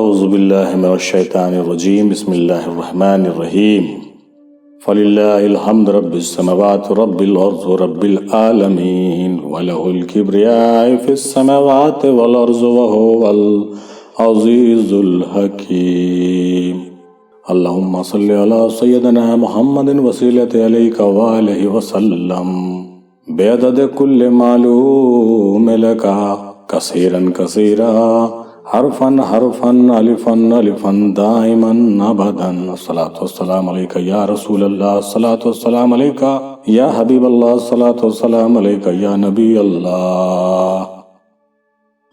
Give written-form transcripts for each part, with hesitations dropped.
اعوذ باللہ من الشیطان الرجیم بسم اللہ الرحمن الرحیم فللہ الحمد رب السماوات رب الارض رب العالمین ولہ الکبریاء فی السماوات والارض وہو العزیز الحکیم اللہم صلی علی سیدنا محمد وسیلۃ علیک وآلہ وسلم بعدد کل معلوم لکا کثیرا کثیرا حرفا حرفا الفا الفا دائما ابدا الصلاة والسلام علیکہ یا رسول اللہ الصلاة والسلام علیکہ یا حبیب اللہ الصلاة والسلام علیکہ یا نبی اللہ۔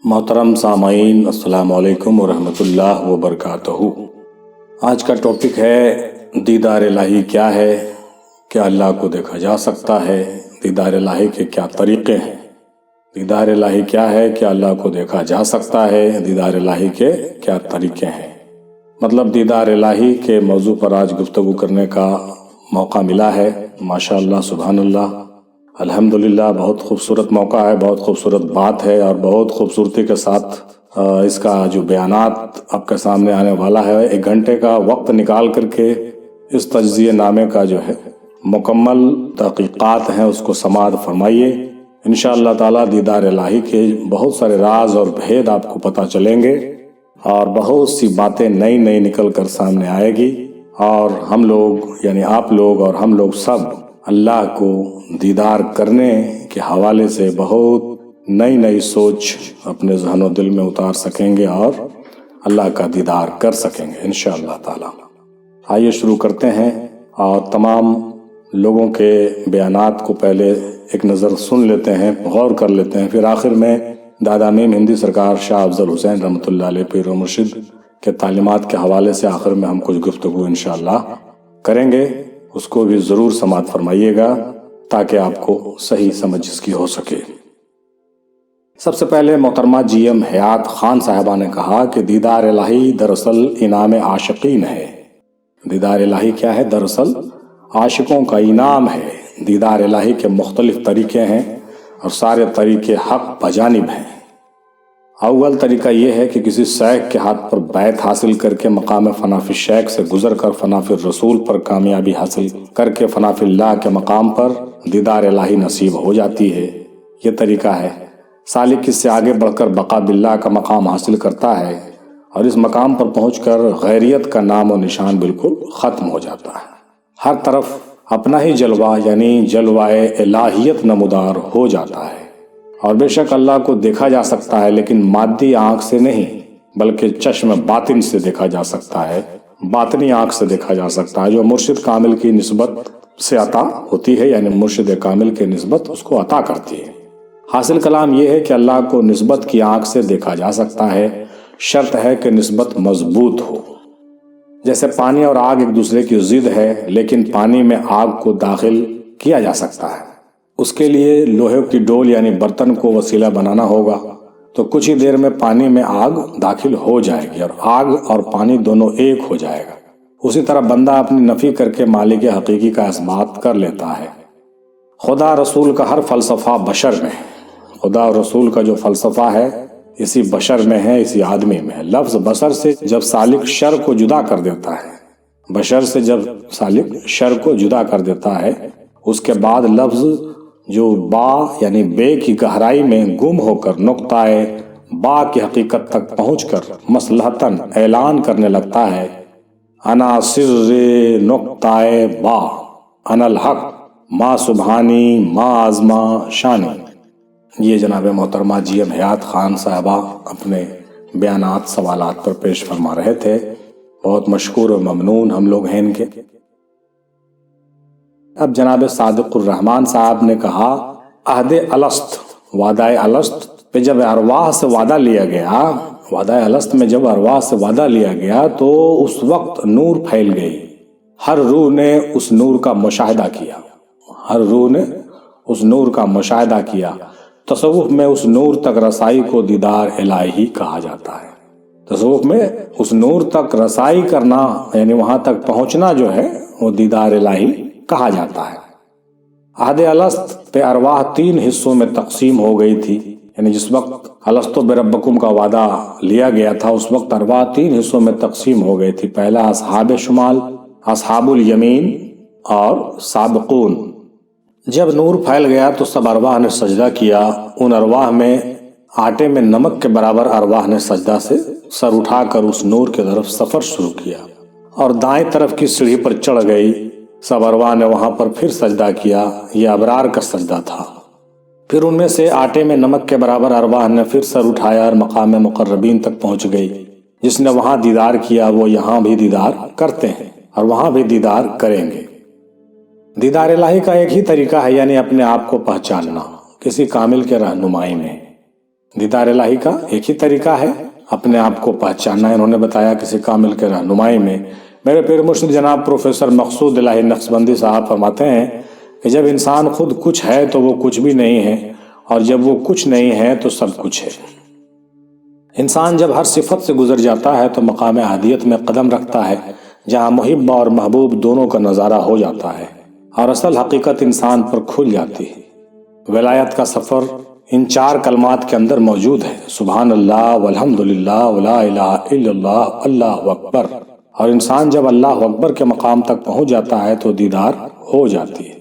محترم سامعین، السلام علیکم ورحمۃ اللہ وبرکاتہ۔ آج کا ٹاپک ہے دیدار الہی کیا ہے، کیا اللہ کو دیکھا جا سکتا ہے، دیدار الہی کے کیا طریقے ہیں، دیدار الہی کیا ہے، کیا اللہ کو دیکھا جا سکتا ہے، دیدار الہی کے کیا طریقے ہیں۔ مطلب دیدار الہی کے موضوع پر آج گفتگو کرنے کا موقع ملا ہے۔ ماشاءاللہ سبحان اللہ الحمدللہ، بہت خوبصورت موقع ہے، بہت خوبصورت بات ہے اور بہت خوبصورتی کے ساتھ اس کا جو بیانات آپ کے سامنے آنے والا ہے، 1 گھنٹے کا وقت نکال کر کے اس تجزیہ نامے کا جو ہے مکمل تحقیقات ہیں اس کو سماعت فرمائیے۔ انشاءاللہ تعالیٰ دیدار الہی کے بہت سارے راز اور بھید آپ کو پتہ چلیں گے اور بہت سی باتیں نئی نئی نکل کر سامنے آئے گی، اور ہم لوگ یعنی آپ لوگ اور ہم لوگ سب اللہ کو دیدار کرنے کے حوالے سے بہت نئی نئی سوچ اپنے ذہن و دل میں اتار سکیں گے اور اللہ کا دیدار کر سکیں گے انشاءاللہ تعالیٰ۔ آئیے شروع کرتے ہیں اور تمام لوگوں کے بیانات کو پہلے ایک نظر سن لیتے ہیں، غور کر لیتے ہیں، پھر آخر میں دادا میم ہندی سرکار شاہ افضل حسین رحمۃ اللہ علیہ پیر و مرشد کے تعلیمات کے حوالے سے آخر میں ہم کچھ گفتگو انشاءاللہ کریں گے، اس کو بھی ضرور سماعت فرمائیے گا تاکہ آپ کو صحیح سمجھ اس کی ہو سکے۔ سب سے پہلے محترمہ جی ایم حیات خان صاحبہ نے کہا کہ دیدار الہی دراصل انعام عاشقین ہے۔ دیدار الہی کیا ہے؟ دراصل عاشقوں کا انعام ہے۔ دیدار الہی کے مختلف طریقے ہیں اور سارے طریقے حق بجانب ہیں۔ اول طریقہ یہ ہے کہ کسی شیخ کے ہاتھ پر بیعت حاصل کر کے مقام فنا فی الشیخ سے گزر کر فنا فی الرسول پر کامیابی حاصل کر کے فنا فی اللہ کے مقام پر دیدار الہی نصیب ہو جاتی ہے، یہ طریقہ ہے۔ سالک اس سے آگے بڑھ کر بقا باللہ کا مقام حاصل کرتا ہے اور اس مقام پر پہنچ کر غیریت کا نام و نشان بالکل ختم ہو جاتا ہے۔ ہر طرف اپنا ہی جلوہ یعنی جلوہ الہیت نمودار ہو جاتا ہے، اور بے شک اللہ کو دیکھا جا سکتا ہے لیکن مادی آنکھ سے نہیں بلکہ چشم باطن سے دیکھا جا سکتا ہے، باطنی آنکھ سے دیکھا جا سکتا ہے، جو مرشد کامل کی نسبت سے عطا ہوتی ہے، یعنی مرشد کامل کی نسبت اس کو عطا کرتی ہے۔ حاصل کلام یہ ہے کہ اللہ کو نسبت کی آنکھ سے دیکھا جا سکتا ہے، شرط ہے کہ نسبت مضبوط ہو۔ جیسے پانی اور آگ ایک دوسرے کی ضد ہے، لیکن پانی میں آگ کو داخل کیا جا سکتا ہے۔ اس کے لیے لوہے کی ڈول یعنی برتن کو وسیلہ بنانا ہوگا، تو کچھ ہی دیر میں پانی میں آگ داخل ہو جائے گی اور آگ اور پانی دونوں ایک ہو جائے گا۔ اسی طرح بندہ اپنی نفی کر کے مالک حقیقی کا اثبات کر لیتا ہے۔ خدا رسول کا ہر فلسفہ بشر میں ہے۔ خدا اور رسول کا جو فلسفہ ہے اسی بشر میں ہے، اسی آدمی میں ہے۔ لفظ بشر سے جب سالک شر کو جدا کر دیتا ہے، بشر سے جب سالک شر کو جدا کر دیتا ہے، اس کے بعد لفظ جو با یعنی بے کی گہرائی میں گم ہو کر نقطہ با کی حقیقت تک پہنچ کر مصلحتاً اعلان کرنے لگتا ہے، انا سر نقطہ با انا الحق ما سبحانی ما عظما شانی۔ یہ جناب محترمہ جی ایم حیات خان صاحبہ اپنے بیانات سوالات پر پیش فرما رہے تھے، بہت مشکور و ممنون ہم لوگ ہیں ان کے۔ اب جناب صادق الرحمن صاحب نے کہا عہد الست، وعدہ الست پہ جب ارواح سے وعدہ لیا گیا، وعدہ الست میں جب ارواح سے وعدہ لیا گیا تو اس وقت نور پھیل گئی، ہر روح نے اس نور کا مشاہدہ کیا، ہر روح نے اس نور کا مشاہدہ کیا۔ تصوف میں اس نور تک رسائی کو دیدار الہی کہا جاتا ہے۔ تصوف میں اس نور تک رسائی کرنا یعنی وہاں تک پہنچنا جو ہے وہ دیدار الہی کہا جاتا ہے۔ عہد الست پہ ارواح 3 حصوں میں تقسیم ہو گئی تھی، یعنی جس وقت الستو بربکم کا وعدہ لیا گیا تھا اس وقت ارواح 3 حصوں میں تقسیم ہو گئی تھی. پہلا اصحاب شمال، اصحاب الیمین اور سابقون. جب نور پھیل گیا تو سب ارواح نے سجدہ کیا. ان ارواح میں آٹے میں نمک کے برابر ارواح نے سجدہ سے سر اٹھا کر اس نور کی طرف سفر شروع کیا اور دائیں طرف کی سیڑھی پر چڑھ گئی. سب ارواح نے وہاں پر پھر سجدہ کیا. یہ ابرار کا سجدہ تھا. پھر ان میں سے آٹے میں نمک کے برابر ارواح نے پھر سر اٹھایا اور مقام مقربین تک پہنچ گئی. جس نے وہاں دیدار کیا وہ یہاں بھی دیدار کرتے ہیں اور وہاں بھی دیدار کریں گے. دیدار الہی کا ایک ہی طریقہ ہے، یعنی اپنے آپ کو پہچاننا کسی کامل کے رہنمائی میں. دیدار الہی کا ایک ہی طریقہ ہے اپنے آپ کو پہچاننا. انہوں نے بتایا کسی کامل کے رہنمائی میں. میرے پیر مرشد جناب پروفیسر مقصود الہی نقشبندی صاحب فرماتے ہیں کہ جب انسان خود کچھ ہے تو وہ کچھ بھی نہیں ہے، اور جب وہ کچھ نہیں ہے تو سب کچھ ہے. انسان جب ہر صفت سے گزر جاتا ہے تو مقام احدیت میں قدم رکھتا ہے، جہاں محب اور محبوب دونوں کا نظارہ ہو جاتا ہے اور اصل حقیقت انسان پر کھل جاتی ہے. ولایت کا سفر ان 4 کلمات کے اندر موجود ہے: سبحان اللہ والحمد للہ ولا الہ الا اللہ، اللہ اکبر. اور انسان جب اللہ اکبر کے مقام تک پہنچ جاتا ہے تو دیدار ہو جاتی ہے.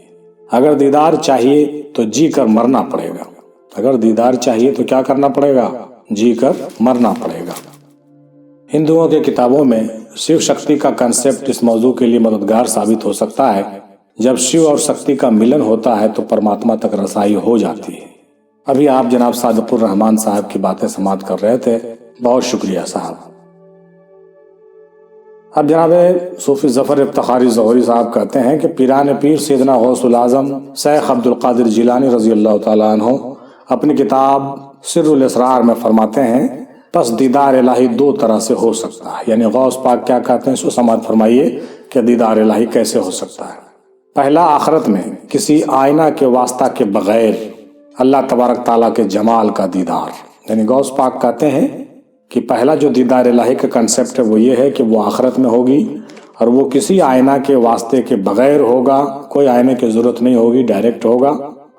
اگر دیدار چاہیے تو جی کر مرنا پڑے گا. اگر دیدار چاہیے تو کیا کرنا پڑے گا؟ جی کر مرنا پڑے گا. ہندوؤں کے کتابوں میں شیو شکتی کا کنسیپٹ اس موضوع کے لیے مددگار ثابت ہو سکتا ہے. جب شیو اور شکتی کا ملن ہوتا ہے تو پرماتما تک رسائی ہو جاتی ہے. ابھی آپ جناب صادق الرحمان صاحب کی باتیں سماعت کر رہے تھے. بہت شکریہ صاحب. اب جناب صوفی ظفر افتخاری ظہوری صاحب کہتے ہیں کہ پیران پیر سیدنا غوث العظم شیخ عبد القادر جیلانی رضی اللہ تعالیٰ عنہ اپنی کتاب سر الاسرار میں فرماتے ہیں پس دیدار الہی 2 طرح سے ہو سکتا ہے. یعنی غوث پاک کیا کہتے ہیں اس کو سماعت فرمائیے کہ دیدار الہی کیسے ہو سکتا ہے. پہلا آخرت میں کسی آئینہ کے واسطہ کے بغیر اللہ تبارک تعالیٰ کے جمال کا دیدار. یعنی غوث پاک کہتے ہیں کہ پہلا جو دیدار الہی کا کنسیپٹ ہے وہ یہ ہے کہ وہ آخرت میں ہوگی اور وہ کسی آئینہ کے واسطے کے بغیر ہوگا. کوئی آئینے کی ضرورت نہیں ہوگی، ڈائریکٹ ہوگا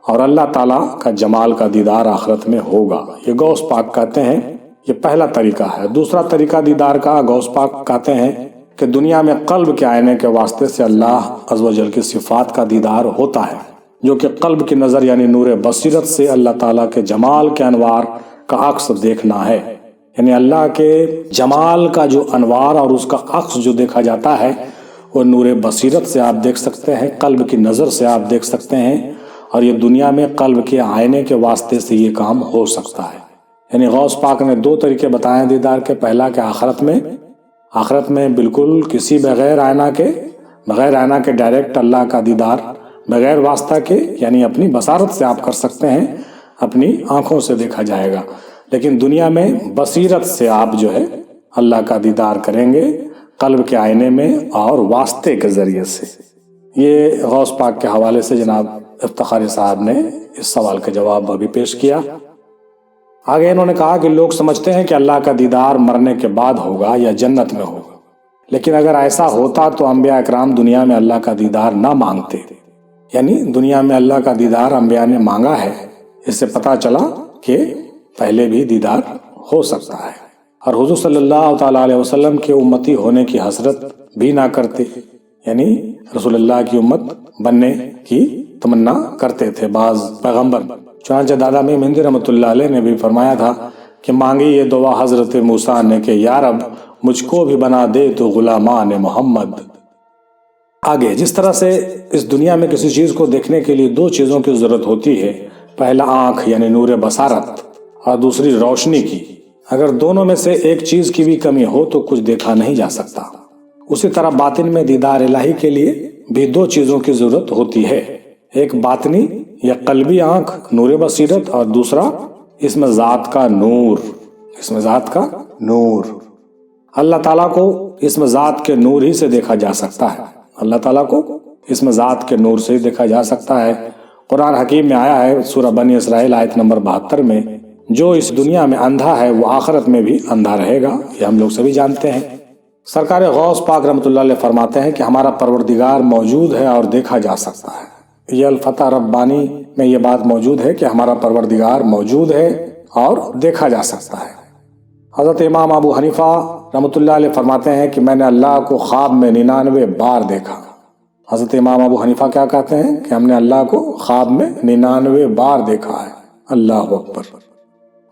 اور اللہ تعالیٰ کا جمال کا دیدار آخرت میں ہوگا. یہ غوث پاک کہتے ہیں یہ پہلا طریقہ ہے. دوسرا طریقہ دیدار کا غوث پاک کہتے ہیں کہ دنیا میں قلب کے آئینے کے واسطے سے اللہ عز و جل کی صفات کا دیدار ہوتا ہے، جو کہ قلب کی نظر یعنی نور بصیرت سے اللہ تعالیٰ کے جمال کے انوار کا عکس دیکھنا ہے. یعنی اللہ کے جمال کا جو انوار اور اس کا عکس جو دیکھا جاتا ہے وہ نور بصیرت سے آپ دیکھ سکتے ہیں، قلب کی نظر سے آپ دیکھ سکتے ہیں، اور یہ دنیا میں قلب کے آئینے کے واسطے سے یہ کام ہو سکتا ہے. یعنی غوث پاک نے 2 طریقے بتائے دیدار کے. پہلا کہ آخرت میں بالکل کسی بغیر آئینہ کے ڈائریکٹ اللہ کا دیدار بغیر واسطہ کے، یعنی اپنی بصارت سے آپ کر سکتے ہیں، اپنی آنکھوں سے دیکھا جائے گا. لیکن دنیا میں بصیرت سے آپ جو ہے اللہ کا دیدار کریں گے قلب کے آئینے میں اور واسطے کے ذریعے سے. یہ غوث پاک کے حوالے سے جناب افتخاری صاحب نے اس سوال کا جواب ابھی پیش کیا. آگے انہوں نے کہا کہ لوگ سمجھتے ہیں کہ اللہ کا دیدار مرنے کے بعد ہوگا یا جنت میں ہوگا، لیکن اگر ایسا ہوتا تو انبیاء اکرام دنیا میں اللہ کا دیدار نہ مانگتے. یعنی دنیا میں اللہ کا دیدار انبیاء نے مانگا ہے. اس سے پتہ چلا کہ پہلے بھی دیدار ہو سکتا ہے. اور حضور صلی اللہ تعالیٰ علیہ وسلم کے امتی ہونے کی حسرت بھی نہ کرتے، یعنی رسول اللہ کی امت بننے کی تمنا کرتے تھے بعض پیغمبر. چنانچہ دادا میم ہندی رحمۃ اللہ علیہ نے بھی فرمایا تھا کہ مانگی یہ دعا حضرت موسیٰ نے کہ یا رب مجھ کو بھی بنا دے تو غلامان محمد. آگے جس طرح سے اس دنیا میں کسی چیز کو دیکھنے کے لیے 2 چیزوں کی ضرورت ہوتی ہے، پہلا آنکھ یعنی نور بصارت اور دوسری روشنی کی. اگر دونوں میں سے ایک چیز کی بھی کمی ہو تو کچھ دیکھا نہیں جا سکتا. اسی طرح باطن میں دیدار الہی کے لیے بھی 2 چیزوں کی ضرورت ہوتی ہے، ایک باطنی یا قلبی آنکھ نور بصیرت اور دوسرا اسم ذات کا نور. اللہ تعالیٰ کو اسم ذات کے نور ہی سے دیکھا جا سکتا ہے. اللہ تعالیٰ کو اسم ذات کے نور سے ہی دیکھا جا سکتا ہے. قرآن حکیم میں آیا ہے سورہ بنی اسرائیل آیت نمبر 72 میں، جو اس دنیا میں اندھا ہے وہ آخرت میں بھی اندھا رہے گا. یہ ہم لوگ سبھی جانتے ہیں. سرکار غوث پاک رحمۃ اللہ علیہ فرماتے ہیں کہ ہمارا پروردگار موجود ہے اور دیکھا جا سکتا ہے. یہ الفتح ربانی میں یہ بات موجود ہے کہ ہمارا پروردگار موجود ہے اور دیکھا جا سکتا ہے۔ حضرت امام ابو حنیفہ رحمۃ اللہ علیہ فرماتے ہیں کہ میں نے اللہ کو خواب میں 99 بار دیکھا۔ حضرت امام ابو حنیفہ کیا کہتے ہیں کہ ہم نے اللہ کو خواب میں 99 بار دیکھا ہے۔ اللہ اکبر۔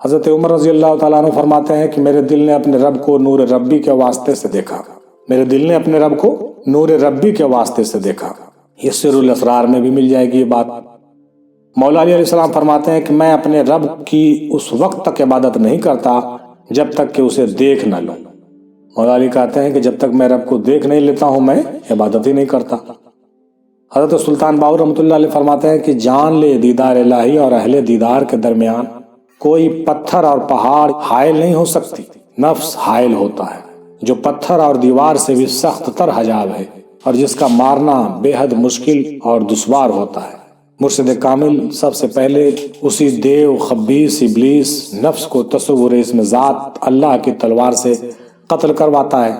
حضرت عمر رضی اللہ تعالیٰ عنہ فرماتے ہیں کہ میرے دل نے اپنے رب کو نور ربی کے واسطے سے دیکھا۔ میرے دل نے اپنے رب کو نور ربی کے واسطے سے دیکھا۔ یہ سر الاسرار میں بھی مل جائے گی یہ بات۔ مولا علی علیہ السلام فرماتے ہیں کہ میں اپنے رب کی اس وقت تک عبادت نہیں کرتا جب تک کہ اسے دیکھ نہ لوں۔ مولا علی کہتے ہیں کہ جب تک میں رب کو دیکھ نہیں لیتا ہوں میں عبادت ہی نہیں کرتا۔ حضرت سلطان باہو رحمۃ اللہ علیہ فرماتے ہیں کہ جان لے دیدار الہی اور اہل دیدار کے درمیان کوئی پتھر اور پہاڑ حائل نہیں ہو سکتی، نفس حائل ہوتا ہے جو پتھر اور دیوار سے بھی سخت تر حجاب ہے اور جس کا مارنا بے حد مشکل اور دشوار ہوتا ہے۔ مرشد کامل سب سے پہلے اسی دیو خبیث ابلیس نفس کو تصور اسم ذات اللہ کی تلوار سے قتل کرواتا ہے،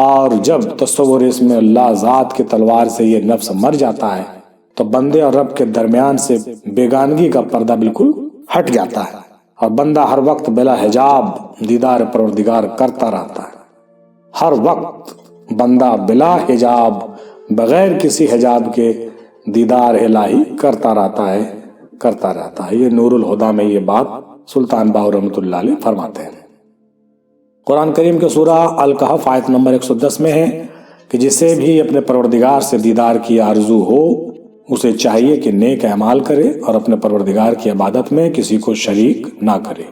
اور جب تصور اسم اللہ ذات کی تلوار سے یہ نفس مر جاتا ہے تو بندے اور رب کے درمیان سے بیگانگی کا پردہ بالکل ہٹ جاتا ہے اور بندہ ہر وقت بلا حجاب دیدار پروردگار کرتا رہتا ہے۔ ہر وقت بندہ بلا حجاب بغیر کسی حجاب کے دیدار الہی کرتا رہتا ہے۔ یہ نور الہدیٰ میں یہ بات سلطان باہو رحمۃ اللہ علیہ فرماتے ہیں۔ قرآن کریم کے سورہ الکہف آیت نمبر 110 میں ہے کہ جسے بھی اپنے پروردگار سے دیدار کی آرزو ہو اسے چاہیے کہ نیک اعمال کرے اور اپنے پروردگار کی عبادت میں کسی کو شریک نہ کرے۔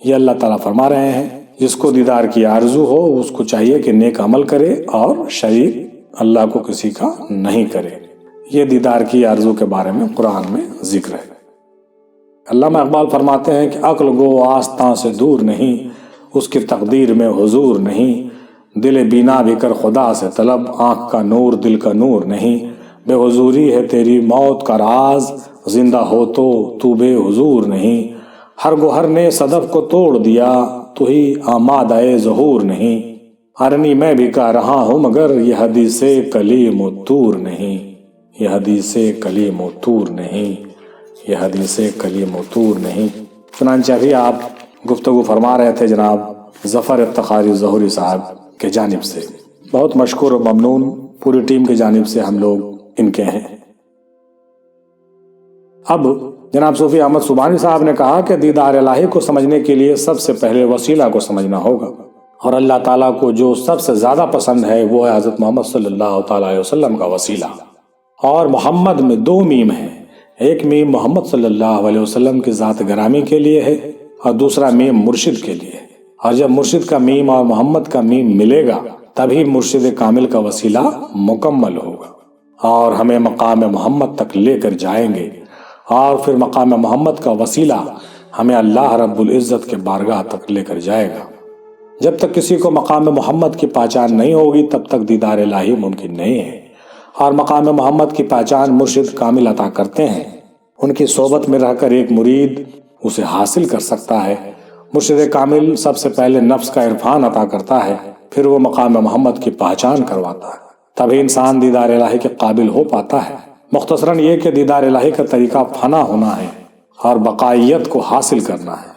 یہ اللہ تعالیٰ فرما رہے ہیں جس کو دیدار کی آرزو ہو اس کو چاہیے کہ نیک عمل کرے اور شریک اللہ کو کسی کا نہیں کرے۔ یہ دیدار کی آرزو کے بارے میں قرآن میں ذکر ہے۔ علامہ اقبال فرماتے ہیں کہ عقل گو آستاں سے دور نہیں، اس کی تقدیر میں حضور نہیں، دل بینا بھی کر خدا سے طلب، آنکھ کا نور دل کا نور نہیں، بے حضوری ہے تیری موت کا راز، زندہ ہو تو بے حضور نہیں، ہر گوہر نے صدف کو توڑ دیا، تو ہی آمادہ ظہور نہیں، ارنی میں بھی کہہ رہا ہوں مگر یہ حدیث کلیم و طور نہیں، یہ حدیث کلیم و طور نہیں، یہ حدیث کلیم و طور نہیں۔ چنانچہ بھی آپ گفتگو فرما رہے تھے جناب ظفر افتخاری ظہوری صاحب کے جانب سے، بہت مشکور و ممنون پوری ٹیم کی جانب سے ہم لوگ ان کے ہیں۔ اب جناب صوفی احمد سبحانی صاحب نے کہا کہ دیدار الہی کو سمجھنے کے لیے سب سے پہلے وسیلہ کو سمجھنا ہوگا، اور اللہ تعالیٰ کو جو سب سے زیادہ پسند ہے وہ ہے حضرت محمد صلی اللہ تعالیٰ علیہ وسلم کا وسیلہ۔ اور محمد میں 2 میم ہیں، ایک میم محمد صلی اللہ علیہ وسلم کی ذات گرامی کے لیے ہے اور دوسرا میم مرشد کے لیے ہے، اور جب مرشد کا میم اور محمد کا میم ملے گا تبھی مرشد کامل کا وسیلہ مکمل ہوگا اور ہمیں مقام محمد تک لے کر جائیں گے، اور پھر مقام محمد کا وسیلہ ہمیں اللہ رب العزت کے بارگاہ تک لے کر جائے گا۔ جب تک کسی کو مقام محمد کی پہچان نہیں ہوگی تب تک دیدار الہی ممکن نہیں ہے، اور مقام محمد کی پہچان مرشد کامل عطا کرتے ہیں۔ ان کی صحبت میں رہ کر ایک مرید اسے حاصل کر سکتا ہے۔ مرشد کامل سب سے پہلے نفس کا عرفان عطا کرتا ہے، پھر وہ مقام محمد کی پہچان کرواتا ہے، تبھی انسان دیدار الہی کے قابل ہو پاتا ہے۔ مختصراً یہ کہ دیدار الہی کا طریقہ فنا ہونا ہے اور بقائیت کو حاصل کرنا ہے،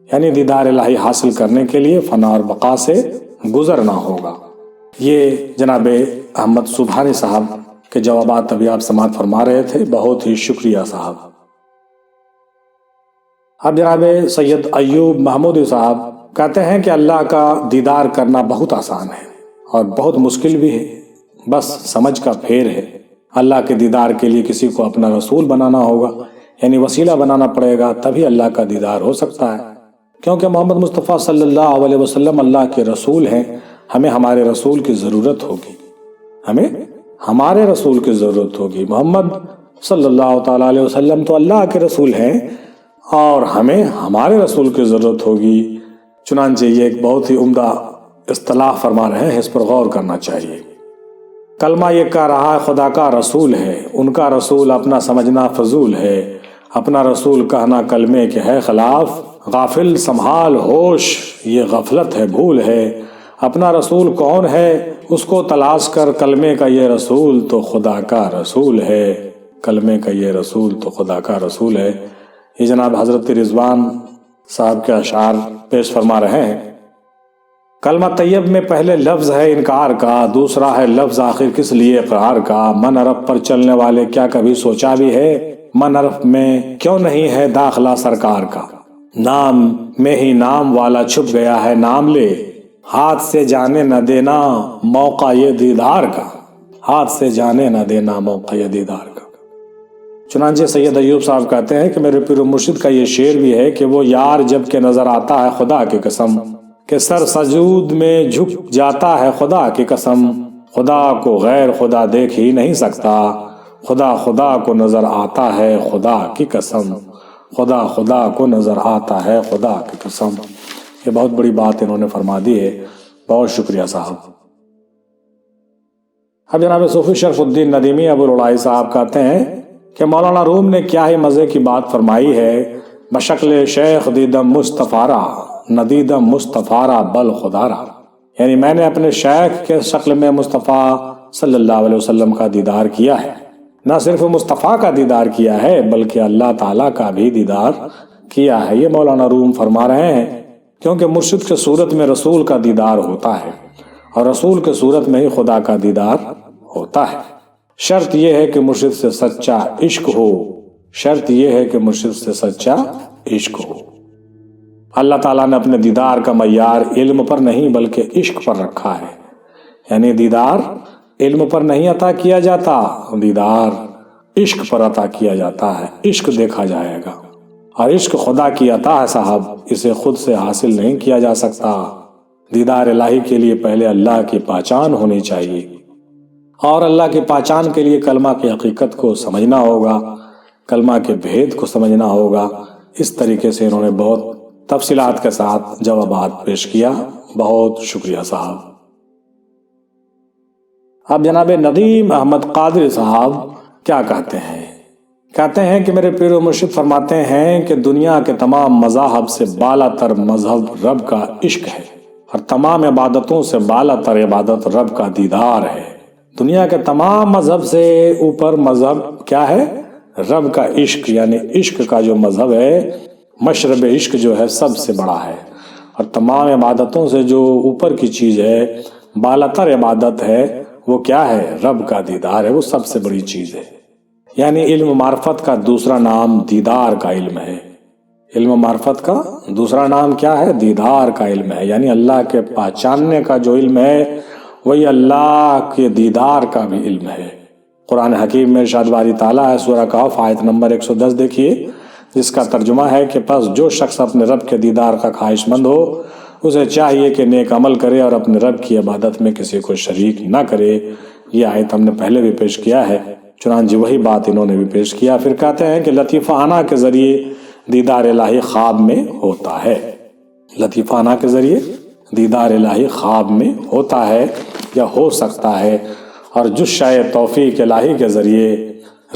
یعنی دیدار الہی حاصل کرنے کے لیے فنا اور بقا سے گزرنا ہوگا۔ یہ جناب احمد سبحانی صاحب کے جوابات ابھی آپ سماعت فرما رہے تھے، بہت ہی شکریہ صاحب۔ اب جناب سید ایوب محمودی صاحب کہتے ہیں کہ اللہ کا دیدار کرنا بہت آسان ہے اور بہت مشکل بھی ہے، بس سمجھ کا پھیر ہے۔ اللہ کے دیدار کے لیے کسی کو اپنا رسول بنانا ہوگا، یعنی وسیلہ بنانا پڑے گا، تبھی اللہ کا دیدار ہو سکتا ہے، کیونکہ محمد مصطفیٰ صلی اللہ علیہ وسلم اللہ کے رسول ہیں۔ ہمیں ہمارے رسول کی ضرورت ہوگی، ہمیں ہمارے رسول کی ضرورت ہوگی۔ محمد صلی اللہ تعالیٰ علیہ وسلم تو اللہ کے رسول ہیں اور ہمیں ہمارے رسول کی ضرورت ہوگی۔ چنانچہ یہ ایک بہت ہی عمدہ اصطلاح فرما رہے ہیں، اس پر غور کرنا چاہیے۔ کلمہ یہ کہہ رہا ہے خدا کا رسول ہے، ان کا رسول اپنا سمجھنا فضول ہے، اپنا رسول کہنا کلمے کے ہے خلاف، غافل سنبھال ہوش یہ غفلت ہے بھول ہے، اپنا رسول کون ہے اس کو تلاش کر، کلمے کا یہ رسول تو خدا کا رسول ہے، کلمے کا یہ رسول تو خدا کا رسول ہے۔ یہ جناب حضرت رضوان صاحب کے اشعار پیش فرما رہے ہیں۔ کلمہ طیب میں پہلے لفظ ہے انکار کا، دوسرا ہے لفظ آخر کس لیے اقرار کا۔ من عرف پر چلنے والے کیا کبھی سوچا بھی ہے، من عرف میں کیوں نہیں ہے داخلہ سرکار کا۔ نام میں ہی نام والا چھپ گیا ہے، نام لے ہاتھ سے جانے نہ دینا موقع یہ دیدار کا، ہاتھ سے جانے نہ دینا موقع یہ دیدار کا۔ چنانچہ سید ایوب صاحب کہتے ہیں کہ میرے پیر و مرشد کا یہ شعر بھی ہے کہ وہ یار جب کہ نظر آتا ہے خدا کی قسم، کہ سر سجود میں جھک جاتا ہے خدا کی قسم۔ خدا کو غیر خدا دیکھ ہی نہیں سکتا، خدا خدا کو نظر آتا ہے خدا کی قسم، خدا خدا کو نظر آتا ہے خدا کی قسم۔ یہ بہت بڑی بات انہوں نے فرما دی ہے، بہت شکریہ صاحب۔ اب جناب صوفی شرف الدین ندیمی ابو العلائی صاحب کہتے ہیں کہ مولانا روم نے کیا ہی مزے کی بات فرمائی ہے، بشکل شیخ دیدم مصطفیٰ ندیدم مصطفیٰ بل خدارا، یعنی میں نے اپنے شیخ کے شکل میں مصطفیٰ صلی اللہ علیہ وسلم کا دیدار کیا ہے، نہ صرف مصطفیٰ کا دیدار کیا ہے بلکہ اللہ تعالیٰ کا بھی دیدار کیا ہے۔ یہ مولانا روم فرما رہے ہیں کیونکہ مرشد کے صورت میں رسول کا دیدار ہوتا ہے اور رسول کے صورت میں ہی خدا کا دیدار ہوتا ہے۔ شرط یہ ہے کہ مرشد سے سچا عشق ہو، شرط یہ ہے کہ مرشد سے سچا عشق ہو۔ اللہ تعالیٰ نے اپنے دیدار کا معیار علم پر نہیں بلکہ عشق پر رکھا ہے، یعنی دیدار علم پر نہیں عطا کیا جاتا، دیدار عشق پر عطا کیا جاتا ہے، عشق دیکھا جائے گا۔ اور عشق خدا کی عطا ہے صاحب، اسے خود سے حاصل نہیں کیا جا سکتا۔ دیدار الہی کے لیے پہلے اللہ کی پہچان ہونی چاہیے، اور اللہ کی پہچان کے لیے کلمہ کی حقیقت کو سمجھنا ہوگا، کلمہ کے بھید کو سمجھنا ہوگا۔ اس طریقے سے انہوں نے بہت تفصیلات کے ساتھ جوابات پیش کیا، بہت شکریہ صاحب۔ اب جناب ندیم احمد قادری صاحب کیا کہتے ہیں؟ کہتے ہیں کہ میرے پیر و مرشد فرماتے ہیں کہ دنیا کے تمام مذاہب سے بالا تر مذہب رب کا عشق ہے، اور تمام عبادتوں سے بالا تر عبادت رب کا دیدار ہے۔ دنیا کے تمام مذہب سے اوپر مذہب کیا ہے؟ رب کا عشق، یعنی عشق کا جو مذہب ہے، مشرب عشق جو ہے سب سے بڑا ہے، اور تمام عبادتوں سے جو اوپر کی چیز ہے، بالا تر عبادت ہے، وہ کیا ہے؟ رب کا دیدار ہے، وہ سب سے بڑی چیز ہے۔ یعنی علم معرفت کا دوسرا نام دیدار کا علم ہے، علم معرفت کا دوسرا نام کیا ہے؟ دیدار کا علم ہے، یعنی اللہ کے پہچاننے کا جو علم ہے وہی اللہ کے دیدار کا بھی علم ہے۔ قرآن حکیم میں ارشاد باری تعالیٰ ہے، سورہ کہف آیت نمبر 110 دیکھیے، جس کا ترجمہ ہے کہ پس جو شخص اپنے رب کے دیدار کا خواہش مند ہو، اسے چاہیے کہ نیک عمل کرے اور اپنے رب کی عبادت میں کسی کو شریک نہ کرے۔ یہ آیت ہم نے پہلے بھی پیش کیا ہے، چنانچہ وہی بات انہوں نے بھی پیش کیا۔ پھر کہتے ہیں کہ لطیفہ انا کے ذریعے دیدار الہی خواب میں ہوتا ہے، لطیفہ انا کے ذریعے دیدار الہی خواب میں ہوتا ہے یا ہو سکتا ہے، اور جس شائع توفیق الہی کے ذریعے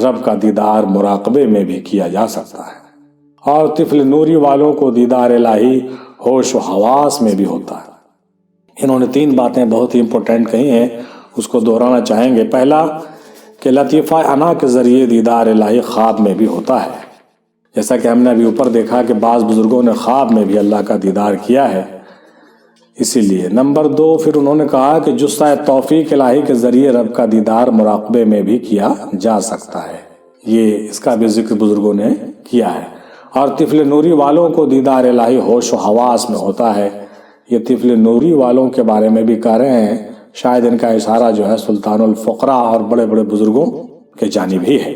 رب کا دیدار مراقبے میں بھی کیا جا سکتا ہے، اور طفل نوری والوں کو دیدار الہی ہوش و حواس میں بھی ہوتا ہے۔ انہوں نے 3 باتیں بہت ہی امپورٹنٹ کہی ہیں، اس کو دہرانا چاہیں گے۔ پہلا کہ لطیفہ انا کے ذریعے دیدار الہی خواب میں بھی ہوتا ہے، جیسا کہ ہم نے ابھی اوپر دیکھا کہ بعض بزرگوں نے خواب میں بھی اللہ کا دیدار کیا ہے۔ اسی لیے نمبر 2 پھر انہوں نے کہا کہ جسہ توفیق الہی کے ذریعے رب کا دیدار مراقبے میں بھی کیا جا سکتا ہے، یہ اس کا بھی ذکر بزرگوں نے کیا ہے۔ اور طفل نوری والوں کو دیدار الہی ہوش و حواس میں ہوتا ہے، یہ طفل نوری والوں کے بارے میں بھی کہہ رہے ہیں، شاید ان کا اشارہ جو ہے سلطان الفقراء اور بڑے بڑے بزرگوں کے جانب ہی ہے۔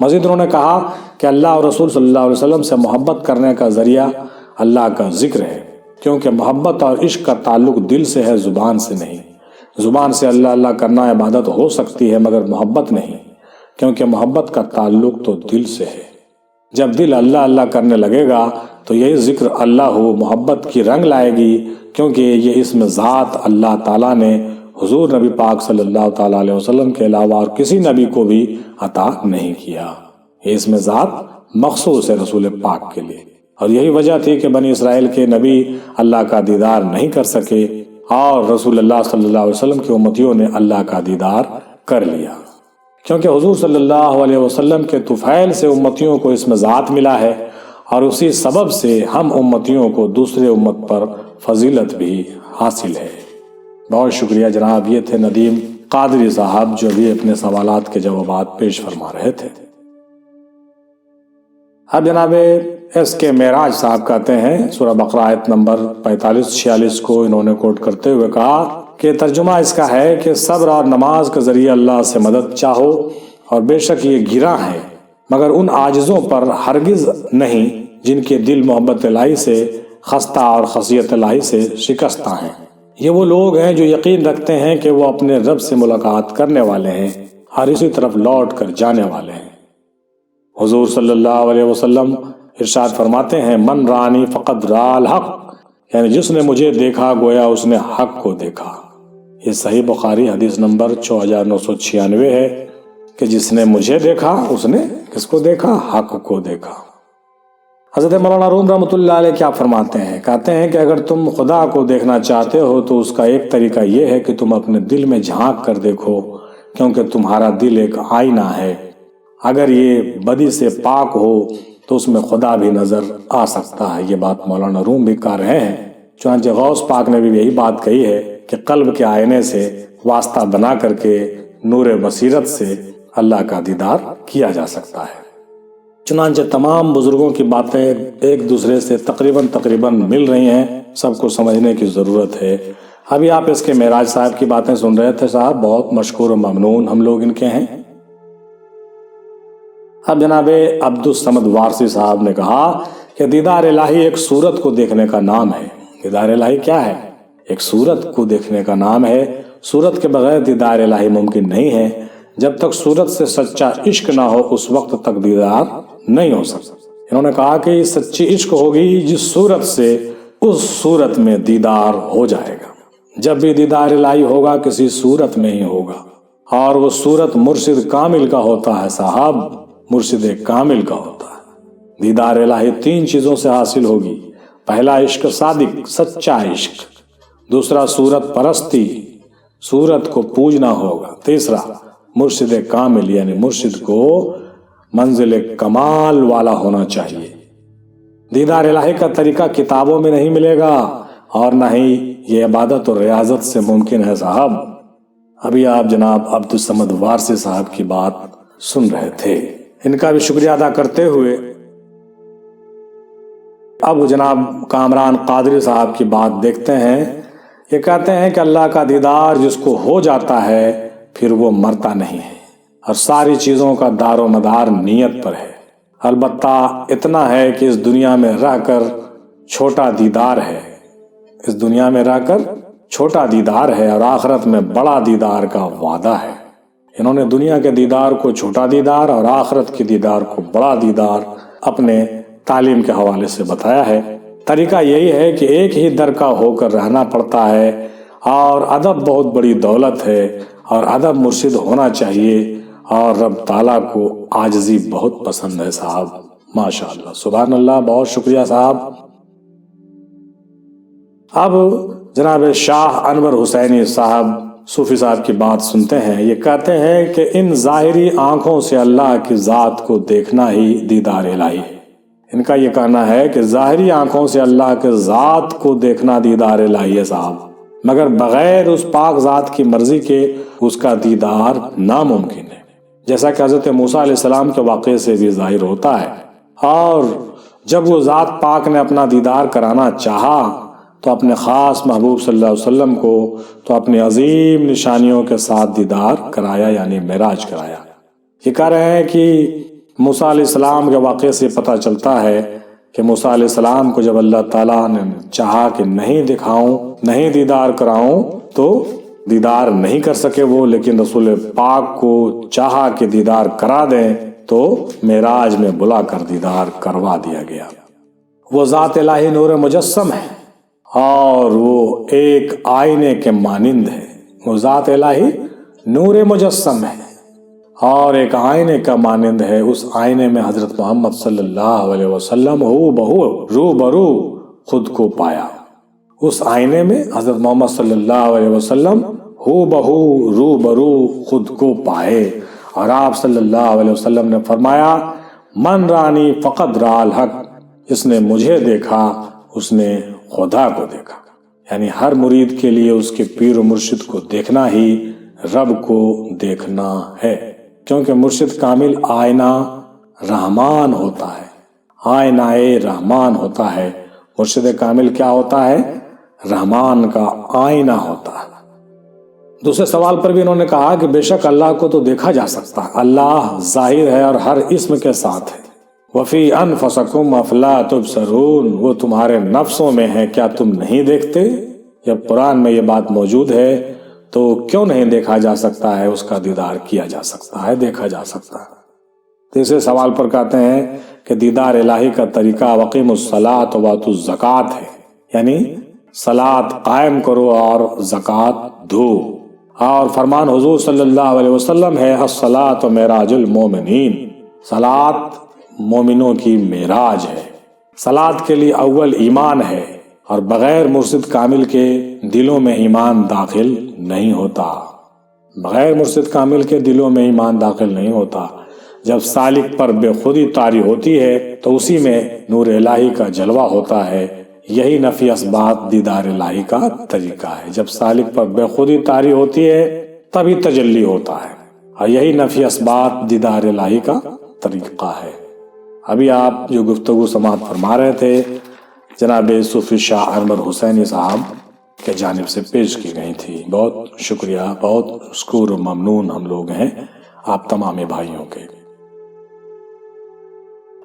مزید انہوں نے کہا کہ اللہ اور رسول صلی اللہ علیہ وسلم سے محبت کرنے کا ذریعہ اللہ کا ذکر ہے، کیونکہ محبت اور عشق کا تعلق دل سے ہے، زبان سے نہیں۔ زبان سے اللہ اللہ کرنا عبادت ہو سکتی ہے مگر محبت نہیں، کیونکہ محبت کا تعلق تو دل سے ہے۔ جب دل اللہ اللہ کرنے لگے گا تو یہی ذکر اللہ ہو محبت کی رنگ لائے گی، کیونکہ یہ اسم ذات اللہ تعالیٰ نے حضور نبی پاک صلی اللہ تعالیٰ علیہ وسلم کے علاوہ اور کسی نبی کو بھی عطا نہیں کیا۔ یہ اسم ذات مخصوص ہے رسول پاک کے لیے، اور یہی وجہ تھی کہ بنی اسرائیل کے نبی اللہ کا دیدار نہیں کر سکے، اور رسول اللہ صلی اللہ علیہ وسلم کی امتیوں نے اللہ کا دیدار کر لیا، کیونکہ حضور صلی اللہ علیہ وسلم کے طفیل سے امتیوں کو اسم ذات ملا ہے، اور اسی سبب سے ہم امتیوں کو دوسرے امت پر فضیلت بھی حاصل ہے۔ بہت شکریہ جناب، یہ تھے ندیم قادری صاحب جو بھی اپنے سوالات کے جوابات پیش فرما رہے تھے۔ اب جناب ایس کے معراج صاحب کہتے ہیں سورہ بقرہ آیت نمبر 45-46 کو انہوں نے کوٹ کرتے ہوئے کہا کہ ترجمہ اس کا ہے کہ صبر اور نماز کے ذریعے اللہ سے مدد چاہو، اور بے شک یہ گراں ہے مگر ان عاجزوں پر ہرگز نہیں جن کے دل محبت الہی سے خستہ اور خشیت الہی سے شکستہ ہیں۔ یہ وہ لوگ ہیں جو یقین رکھتے ہیں کہ وہ اپنے رب سے ملاقات کرنے والے ہیں اور اسی طرف لوٹ کر جانے والے ہیں۔ حضور صلی اللہ علیہ وسلم ارشاد فرماتے ہیں من رانی فقد را الحق، یعنی جس نے مجھے دیکھا گویا اس نے حق کو دیکھا۔ یہ صحیح بخاری حدیث نمبر 6996 ہے کہ جس نے مجھے دیکھا اس نے کس کو دیکھا؟ حق کو دیکھا۔ حضرت مولانا روم رحمۃ اللہ علیہ کیا فرماتے ہیں؟ کہتے ہیں کہ اگر تم خدا کو دیکھنا چاہتے ہو تو اس کا ایک طریقہ یہ ہے کہ تم اپنے دل میں جھانک کر دیکھو، کیونکہ تمہارا دل ایک آئینہ ہے، اگر یہ بدی سے پاک ہو تو اس میں خدا بھی نظر آ سکتا ہے۔ یہ بات مولانا روم بھی کہہ رہے ہیں۔ چنانچہ غوث پاک نے بھی یہی بات کہی ہے کہ قلب کے آئینے سے واسطہ بنا کر کے نور بصیرت سے اللہ کا دیدار کیا جا سکتا ہے۔ چنانچہ تمام بزرگوں کی باتیں ایک دوسرے سے تقریباً مل رہی ہیں، سب کو سمجھنے کی ضرورت ہے۔ ابھی آپ اس کے معراج صاحب کی باتیں سن رہے تھے، صاحب بہت مشکور و ممنون ہم لوگ ان کے ہیں۔ اب جناب عبد الصمد وارثی صاحب نے کہا کہ دیدار الہی ایک صورت کو دیکھنے کا نام ہے۔ دیدار الہی کیا ہے؟ ایک صورت کو دیکھنے کا نام ہے۔ صورت کے بغیر دیدار الہی ممکن نہیں ہے۔ جب تک صورت سے سچا عشق نہ ہو اس وقت تک دیدار نہیں ہو سکتا۔ انہوں نے کہا کہ یہ سچی عشق ہوگی جس صورت سے اس صورت میں دیدار ہو جائے گا۔ جب بھی دیدار الہی ہوگا کسی صورت میں ہی ہوگا، اور وہ صورت مرشد کامل کا ہوتا ہے صاحب، مرشد کامل کا ہوتا ہے۔ دیدار الہی 3 چیزوں سے حاصل ہوگی۔ پہلا عشق صادق، سچا عشق۔ دوسرا صورت پرستی، صورت کو پوجنا ہوگا۔ تیسرا مرشد کامل، یعنی مرشد کو منزل کمال والا ہونا چاہیے۔ دیدار الہی کا طریقہ کتابوں میں نہیں ملے گا، اور نہ ہی یہ عبادت اور ریاضت سے ممکن ہے صاحب۔ ابھی آپ جناب عبد الصمد وارثی صاحب کی بات سن رہے تھے، ان کا بھی شکریہ ادا کرتے ہوئے اب جناب کامران قادری صاحب کی بات دیکھتے ہیں۔ یہ کہتے ہیں کہ اللہ کا دیدار جس کو ہو جاتا ہے پھر وہ مرتا نہیں ہے، اور ساری چیزوں کا دار و مدار نیت پر ہے۔ البتہ اتنا ہے کہ اس دنیا میں رہ کر چھوٹا دیدار ہے، اس دنیا میں رہ کر چھوٹا دیدار ہے، اور آخرت میں بڑا دیدار کا وعدہ ہے۔ انہوں نے دنیا کے دیدار کو چھوٹا دیدار اور آخرت کے دیدار کو بڑا دیدار اپنے تعلیم کے حوالے سے بتایا ہے۔ طریقہ یہی ہے کہ ایک ہی در کا ہو کر رہنا پڑتا ہے، اور ادب بہت بڑی دولت ہے، اور ادب مرشد ہونا چاہیے، اور رب تعالیٰ کو عاجزی بہت پسند ہے صاحب۔ ماشاءاللہ، سبحان اللہ، بہت شکریہ صاحب۔ اب جناب شاہ انور حسینی صاحب صوفی صاحب کی بات سنتے ہیں۔ یہ کہتے ہیں کہ ان ظاہری آنکھوں سے اللہ کی ذات کو دیکھنا ہی دیدار الہی ہے۔ ان کا یہ کہنا ہے کہ ظاہری آنکھوں سے اللہ کے ذات کو دیکھنا دیدار الہی ہے صاحب، مگر بغیر اس پاک ذات کی مرضی کے اس کا دیدار ناممکن ہے، جیسا کہ حضرت موسیٰ علیہ السلام کے واقعے سے بھی ظاہر ہوتا ہے۔ اور جب وہ ذات پاک نے اپنا دیدار کرانا چاہا تو اپنے خاص محبوب صلی اللہ علیہ وسلم کو تو اپنی عظیم نشانیوں کے ساتھ دیدار کرایا، یعنی معراج کرایا۔ یہ کہہ رہے ہیں کہ موسیٰ علیہ السلام کے واقعے سے پتہ چلتا ہے کہ موسیٰ علیہ السلام کو جب اللہ تعالیٰ نے چاہا کہ نہیں دکھاؤں، نہیں دیدار کراؤں، تو دیدار نہیں کر سکے وہ، لیکن رسول پاک کو چاہا کہ دیدار کرا دیں تو معراج میں بلا کر دیدار کروا دیا گیا۔ وہ ذات الہی نور مجسم ہے، اور وہ ایک آئینے کے مانند ہے۔ وہ ذات الہی نور مجسم ہے اور ایک آئینے کا مانند ہے۔ اس آئینے میں حضرت محمد صلی اللہ علیہ وسلم ہو بہو روبرو خود کو پایا۔ اس آئینے میں حضرت محمد صلی اللہ علیہ وسلم ہو بہو روبرو خود کو پائے، اور آپ صلی اللہ علیہ وسلم نے فرمایا من رانی فقد را الحق، جس نے مجھے دیکھا اس نے خدا کو دیکھا۔ یعنی ہر مرید کے لیے اس کے پیر و مرشد کو دیکھنا ہی رب کو دیکھنا ہے، کیونکہ مرشد کامل آئینہ رحمان ہوتا ہے، آئینہ رحمان ہوتا ہے۔ مرشد کامل کیا ہوتا ہے؟ رحمان کا آئینہ ہوتا ہے۔ دوسرے سوال پر بھی انہوں نے کہا کہ بے شک اللہ کو تو دیکھا جا سکتا ہے، اللہ ظاہر ہے اور ہر اسم کے ساتھ ہے۔ وفی انفسکم افلا تبصرون، وہ تمہارے نفسوں میں ہے، کیا تم نہیں دیکھتے؟ جب قرآن میں یہ بات موجود ہے تو کیوں نہیں دیکھا جا سکتا ہے؟ اس کا دیدار کیا جا سکتا ہے، دیکھا جا سکتا ہے۔ تیسرے سوال پر کہتے ہیں کہ دیدار الہی کا طریقہ وقیم الصلاۃ وآتوا الزکوٰۃ ہے، یعنی صلاۃ قائم کرو اور زکوٰۃ دو، اور فرمان حضور صلی اللہ علیہ وسلم ہے الصلاۃ معراج المومنین، صلاۃ مومنوں کی معراج ہے۔ صلاۃ کے لیے اول ایمان ہے، اور بغیر مرشد کامل کے دلوں میں ایمان داخل نہیں ہوتا، بغیر مرشد کامل کے دلوں میں ایمان داخل نہیں ہوتا۔ جب سالک پر بے خودی طاری ہوتی ہے تو اسی میں نور الہی کا جلوہ ہوتا ہے، یہی نفی اثبات دیدار الہی کا طریقہ ہے۔ جب سالک پر بے خودی طاری ہوتی ہے تبھی تجلی ہوتا ہے، اور یہی نفی اثبات دیدار الہی کا طریقہ ہے۔ ابھی آپ جو گفتگو سماعت فرما رہے تھے جناب صوفی شاہ انور حسینی صاحب کے جانب سے پیش کی گئی تھی۔ بہت شکریہ، بہت مشکور و ممنون ہم لوگ ہیں آپ تمام بھائیوں کے۔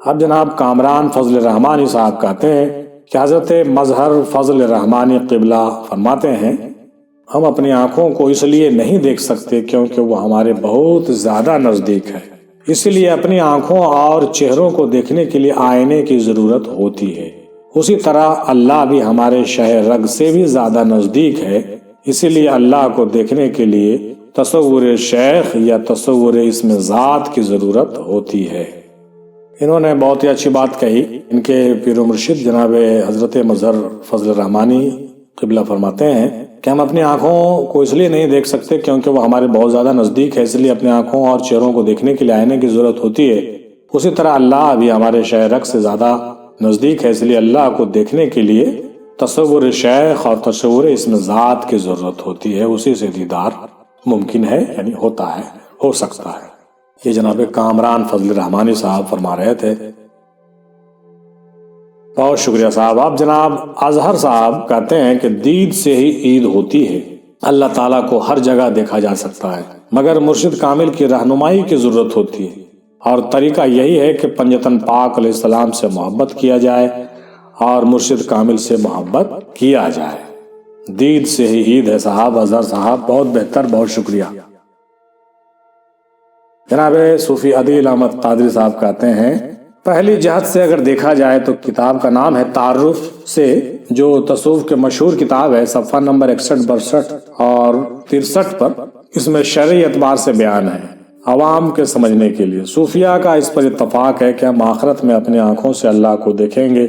اب جناب کامران فضل رحمانی صاحب کہتے ہیں کہ حضرت مظہر فضل رحمانی قبلہ فرماتے ہیں ہم اپنی آنکھوں کو اس لیے نہیں دیکھ سکتے کیونکہ وہ ہمارے بہت زیادہ نزدیک ہے، اس لیے اپنی آنکھوں اور چہروں کو دیکھنے کے لیے آئینے کی ضرورت ہوتی ہے۔ اسی طرح اللہ بھی ہمارے شہ رگ سے بھی زیادہ نزدیک ہے، اسی لیے اللہ کو دیکھنے کے لیے تصور شیخ یا تصور اسم ذات کی ضرورت ہوتی ہے۔ انہوں نے بہت ہی اچھی بات کہی۔ ان کے پیر و مرشد جناب حضرت مظہر فضل رحمانی قبلہ فرماتے ہیں کہ ہم اپنی آنکھوں کو اس لیے نہیں دیکھ سکتے کیونکہ وہ ہمارے بہت زیادہ نزدیک ہے، اس لیے اپنی آنکھوں اور چہروں کو دیکھنے کے لیے آئینے کی ضرورت ہوتی ہے۔ اسی طرح اللہ بھی ہمارے شہ رگ سے زیادہ نزدیک ہے، اس لیے اللہ کو دیکھنے کے لیے تصور شیخ اور تصور اسم ذات کی ضرورت ہوتی ہے، اسی سے دیدار ممکن ہے، یعنی ہوتا ہے، ہو سکتا ہے۔ یہ جناب کامران فضل رحمانی صاحب فرما رہے تھے۔ بہت شکریہ صاحب۔ آپ جناب اظہر صاحب کہتے ہیں کہ دید سے ہی عید ہوتی ہے، اللہ تعالیٰ کو ہر جگہ دیکھا جا سکتا ہے، مگر مرشد کامل کی رہنمائی کی ضرورت ہوتی ہے، اور طریقہ یہی ہے کہ پنجتن پاک علیہ السلام سے محبت کیا جائے اور مرشد کامل سے محبت کیا جائے۔ دید سے ہی عید ہے صاحب۔ اظہر صاحب بہت بہتر، بہت شکریہ۔ جناب صوفی عدیل احمد قادری صاحب کہتے ہیں پہلی جہت سے اگر دیکھا جائے تو کتاب کا نام ہے تعارف سے، جو تصوف کے مشہور کتاب ہے، صفحہ نمبر 61، 62 اور 63 پر اس میں شرعی اعتبار سے بیان ہے عوام کے سمجھنے کے لیے۔ صوفیہ کا اس پر اتفاق ہے کہ ہم آخرت میں اپنی آنکھوں سے اللہ کو دیکھیں گے،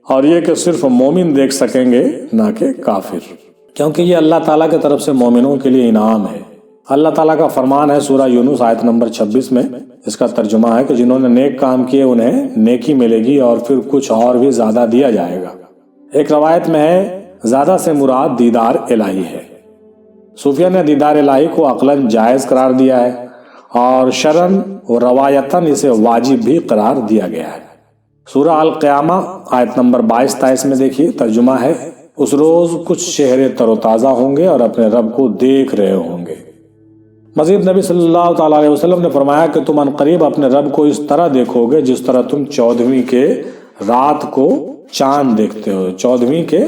اور یہ کہ صرف مومن دیکھ سکیں گے نہ کہ کافر، کیونکہ یہ اللہ تعالیٰ کی طرف سے مومنوں کے لیے انعام ہے۔ اللہ تعالیٰ کا فرمان ہے سورہ یونس آیت نمبر 26 میں، اس کا ترجمہ ہے کہ جنہوں نے نیک کام کیے انہیں نیکی ملے گی اور پھر کچھ اور بھی زیادہ دیا جائے گا۔ ایک روایت میں ہے زیادہ سے مراد دیدار الہی ہے۔ صوفیہ نے دیدار الہی کو عقلاً جائز قرار دیا ہے، اور شرعاً و روایتاً اسے واجب بھی قرار دیا گیا ہے۔ سورہ القیامہ آیت نمبر 22-23 میں دیکھیے، ترجمہ ہے اس روز کچھ چہرے تر و تازہ ہوں گے اور اپنے رب کو دیکھ رہے ہوں گے۔ مزید نبی صلی اللہ تعالیٰ علیہ وسلم نے فرمایا کہ تم عنقریب اپنے رب کو اس طرح دیکھو گے جس طرح تم 14ویں کے رات کو چاند دیکھتے ہو، 14ویں کے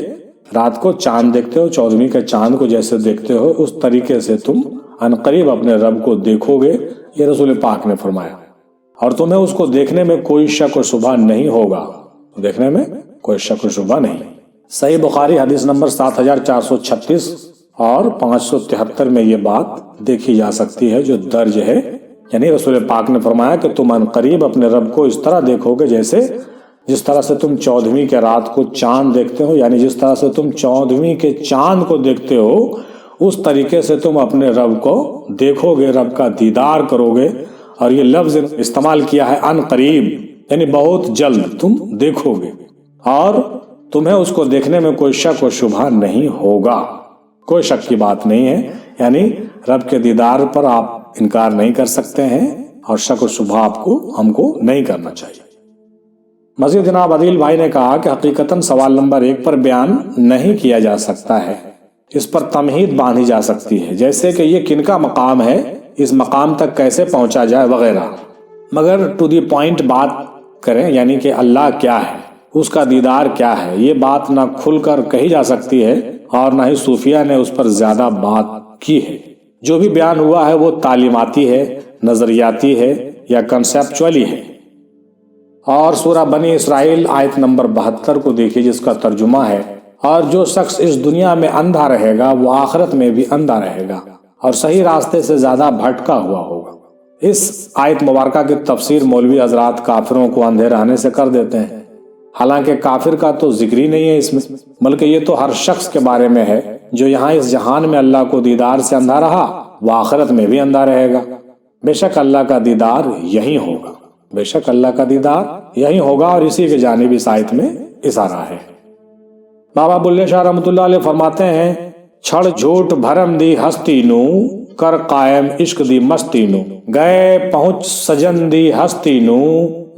رات کو چاند دیکھتے ہو، 14ویں کے چاند کو جیسے دیکھتے ہو اس طریقے سے تم عنقریب اپنے رب کو دیکھو گے، یہ رسول پاک نے فرمایا، اور تمہیں اس کو دیکھنے میں کوئی شک و شبہ نہیں ہوگا، دیکھنے میں کوئی شک و شبہ نہیں۔ صحیح بخاری حدیث نمبر 7436 اور 573 میں یہ بات دیکھی جا سکتی ہے جو درج ہے، یعنی رسول پاک نے فرمایا کہ تم عنقریب اپنے رب کو اس طرح دیکھو گے جس طرح سے تم 14ویں کے رات کو چاند دیکھتے ہو، یعنی جس طرح سے تم 14ویں کے چاند کو دیکھتے ہو اس طریقے سے تم اپنے رب کو دیکھو گے، رب کا دیدار کرو گے۔ اور یہ لفظ استعمال کیا ہے عنقریب، یعنی بہت جلد تم دیکھو گے۔ اور تمہیں اس کو دیکھنے میں کوئی شک و شبہ نہیں ہوگا. کوئی شک کی بات نہیں ہے، یعنی رب کے دیدار پر آپ انکار نہیں کر سکتے ہیں اور شک و شبہ ہم کو نہیں کرنا چاہیے. مزید جناب عدیل بھائی نے کہا کہ حقیقتاً سوال نمبر 1 پر بیان نہیں کیا جا سکتا ہے، اس پر تمہید باندھی جا سکتی ہے، جیسے کہ یہ کن کا مقام ہے، اس مقام تک کیسے پہنچا جائے وغیرہ. مگر ٹو دی پوائنٹ بات کریں، یعنی کہ اللہ کیا ہے، اس کا دیدار کیا ہے، یہ بات نہ کھل کر کہی جا سکتی ہے اور نہ ہی صوفیہ نے اس پر زیادہ بات کی ہے. جو بھی بیان ہوا ہے وہ تعلیماتی ہے، نظریاتی ہے یا کنسیپچولی ہے. اور سورہ بنی اسرائیل آیت نمبر 72 کو دیکھیے، جس کا ترجمہ ہے، اور جو شخص اس دنیا میں اندھا رہے گا وہ آخرت میں بھی اندھا رہے گا اور صحیح راستے سے زیادہ بھٹکا ہوا ہوگا. اس آیت مبارکہ کی تفسیر مولوی حضرات کافروں کو اندھے رہنے سے کر دیتے ہیں، حالانکہ کافر کا تو ذکر ہی نہیں ہے اس میں، بلکہ یہ تو ہر شخص کے بارے میں ہے جو یہاں اس جہان میں اللہ کو دیدار سے اندھا رہا وہ آخرت میں بھی اندھا رہے گا. بے شک اللہ کا دیدار یہی ہوگا، بے شک اللہ کا دیدار یہی ہوگا، اور اسی کے جانب اس آیت میں اشارہ ہے. بابا بلے شاہ رحمۃ اللہ علیہ فرماتے ہیں، چھڑ جھوٹ بھرم دی ہستی نو، کر قائم عشق دی مستی نو، گئے پہنچ سجن دی ہستی نو،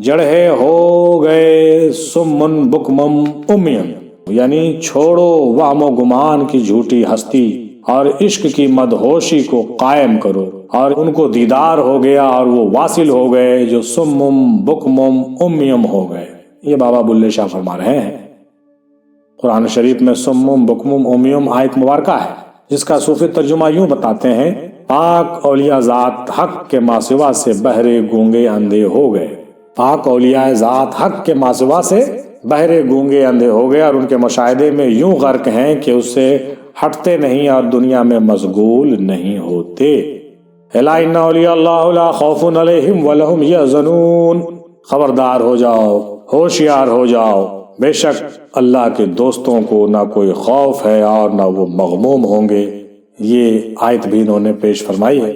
جڑھے ہو گئے سمن بکمم امین. یعنی چھوڑو وہم و گمان کی جھوٹی ہستی اور عشق کی مدہوشی کو قائم کرو، اور ان کو دیدار ہو گیا اور وہ واصل ہو گئے جو سمم بکمم امیم ہو گئے. یہ بابا بلے شاہ فرما رہے ہیں. قرآن شریف میں سمم بکمم امیم آیت مبارکہ ہے، جس کا صوفی ترجمہ یوں بتاتے ہیں، پاک اولیاء ذات حق کے ماسوا سے بہرے گونگے اندھے ہو گئے. پاک اولیاء ذات حق کے ماسوا سے بہرے گونگے اندھے ہو گئے اور ان کے مشاہدے میں یوں غرق ہیں کہ اس سے ہٹتے نہیں اور دنیا میں مشغول نہیں ہوتے. الا ان اولیاء اللہ لا خوف علیہم ولہم یحزنون. خبردار ہو جاؤ، ہوشیار ہو جاؤ، بے شک اللہ کے دوستوں کو نہ کوئی خوف ہے اور نہ وہ مغموم ہوں گے. یہ آیت بھی انہوں نے پیش فرمائی ہے.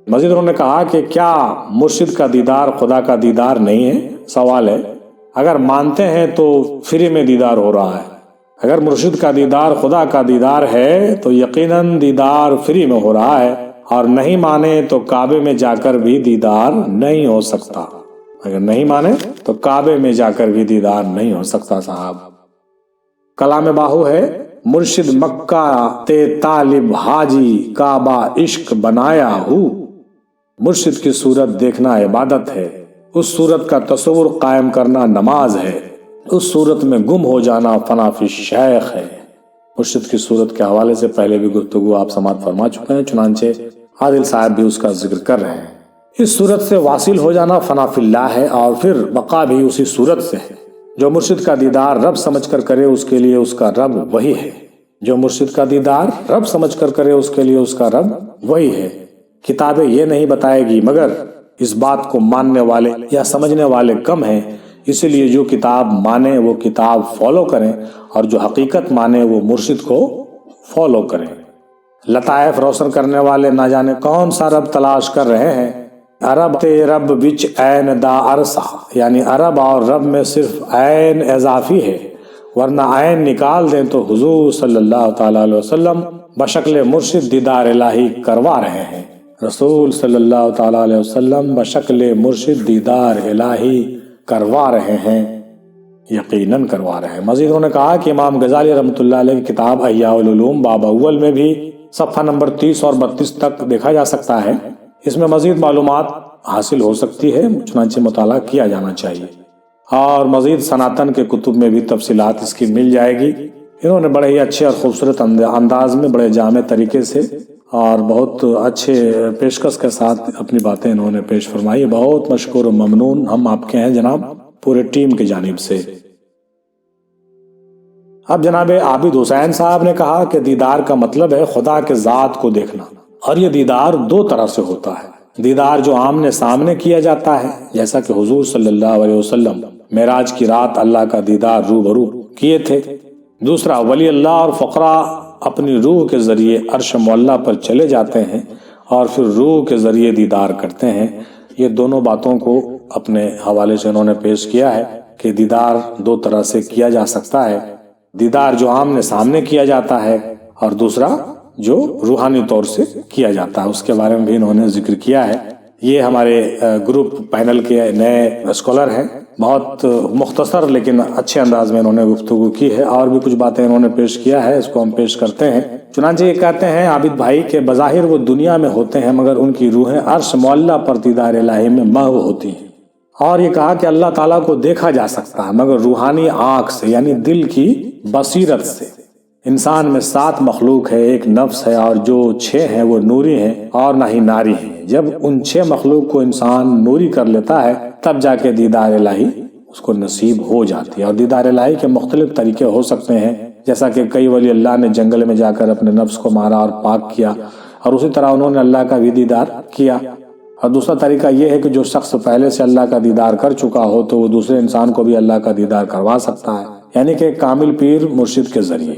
مزید انہوں نے کہا کہ کیا مرشد کا دیدار خدا کا دیدار نہیں ہے؟ سوال ہے. اگر مانتے ہیں تو فری میں دیدار ہو رہا ہے. اگر مرشد کا دیدار خدا کا دیدار ہے تو یقیناً دیدار فری میں ہو رہا ہے، اور نہیں مانے تو کعبے میں جا کر بھی دیدار نہیں ہو سکتا. اگر نہیں مانے تو کعبے میں جا کر بھی دیدار نہیں ہو سکتا. صاحب کلام باہو ہے، مرشد مکہ تے طالب حاجی کعبہ عشق بنایا ہوں. مرشد کی صورت دیکھنا عبادت ہے، اس صورت کا تصور قائم کرنا نماز ہے، اس صورت میں گم ہو جانا فنا فی شیخ ہے. مرشد کی صورت کے حوالے سے پہلے بھی گفتگو آپ سماعت فرما چکے ہیں، چنانچہ عادل صاحب بھی اس کا ذکر کر رہے ہیں. اس صورت سے واصل ہو جانا فنا فی اللہ ہے، اور پھر بقا بھی اسی صورت سے ہے. جو مرشد کا دیدار رب سمجھ کر کرے اس کے لیے اس کا رب وہی ہے. جو مرشد کا دیدار رب سمجھ کر کرے اس کے لیے اس کا رب وہی ہے. کتابیں یہ نہیں بتائے گی، مگر اس بات کو ماننے والے یا سمجھنے والے کم ہیں. اسی لیے جو کتاب مانے وہ کتاب فالو کریں، اور جو حقیقت مانے وہ مرشد کو فالو کریں. لطائف روشن کرنے والے نہ جانے کون سا رب تلاش کر رہے ہیں. عرب تے رب وچ عین دا عرصہ، یعنی عرب اور رب میں صرف عین اضافی ہے، ورنہ عین نکال دیں تو حضور صلی اللہ تعالی علیہ وسلم بشکل مرشد دیدار الہی کروا رہے ہیں. رسول صلی اللہ تعالی علیہ وسلم بشکل مرشد دیدار الہی کروا رہے ہیں، یقیناً کروا رہے ہیں. مزید انہوں نے کہا کہ امام غزالی رحمۃ اللہ علیہ کی کتاب احیاء العلوم باب اول میں بھی صفحہ نمبر 30 اور 32 تک دیکھا جا سکتا ہے. اس میں مزید معلومات حاصل ہو سکتی ہے، چنانچہ مطالعہ کیا جانا چاہیے. اور مزید سناتن کے کتب میں بھی تفصیلات اس کی مل جائے گی. انہوں نے بڑے ہی اچھے اور خوبصورت انداز میں بڑے جامع طریقے سے اور بہت اچھے پیشکش کے ساتھ اپنی باتیں انہوں نے پیش فرمائی. بہت مشکور و ممنون ہم آپ کے ہیں جناب، پورے ٹیم کی جانب سے. اب جناب عابد حسین صاحب نے کہا کہ دیدار کا مطلب ہے خدا کے ذات کو دیکھنا، اور یہ دیدار دو طرح سے ہوتا ہے. دیدار جو آمنے سامنے کیا جاتا ہے، جیسا کہ حضور صلی اللہ علیہ وسلم معراج کی رات اللہ کا دیدار روبرو کیے تھے. دوسرا ولی اللہ اور فقراء اپنی روح کے ذریعے عرش معلیٰ پر چلے جاتے ہیں اور پھر روح کے ذریعے دیدار کرتے ہیں. یہ دونوں باتوں کو اپنے حوالے سے انہوں نے پیش کیا ہے. کہ دیدار دو طرح سے کیا جا سکتا ہے، دیدار جو آمنے سامنے کیا جاتا ہے اور دوسرا جو روحانی طور سے کیا جاتا ہے، اس کے بارے میں بھی انہوں نے ذکر کیا ہے۔ یہ ہمارے گروپ پینل کے نئے اسکالر ہیں، بہت مختصر لیکن اچھے انداز میں انہوں نے گفتگو کی ہے، اور بھی کچھ باتیں انہوں نے پیش کیا ہے، اس کو ہم پیش کرتے ہیں۔ چنانچہ یہ کہتے ہیں عابد بھائی کہ بظاہر وہ دنیا میں ہوتے ہیں مگر ان کی روحیں عرش معلیٰ پر دیدار الہی میں محو ہوتی ہیں، اور یہ کہا کہ اللہ تعالیٰ کو دیکھا جا سکتا ہے مگر روحانی آنکھ سے، یعنی دل کی بصیرت سے۔ انسان میں 7 مخلوق ہے، ایک نفس ہے، اور جو 6 ہیں وہ نوری ہیں اور نہ ہی ناری ہیں۔ جب ان 6 مخلوق کو انسان نوری کر لیتا ہے تب جا کے دیدار الہی اس کو نصیب ہو جاتی ہے۔ اور دیدار الہی کے مختلف طریقے ہو سکتے ہیں، جیسا کہ کئی ولی اللہ نے جنگل میں جا کر اپنے نفس کو مارا اور پاک کیا، اور اسی طرح انہوں نے اللہ کا بھی دیدار کیا۔ اور دوسرا طریقہ یہ ہے کہ جو شخص پہلے سے اللہ کا دیدار کر چکا ہو تو وہ دوسرے انسان کو بھی اللہ کا دیدار کروا سکتا ہے، یعنی کہ کامل پیر مرشد کے ذریعے۔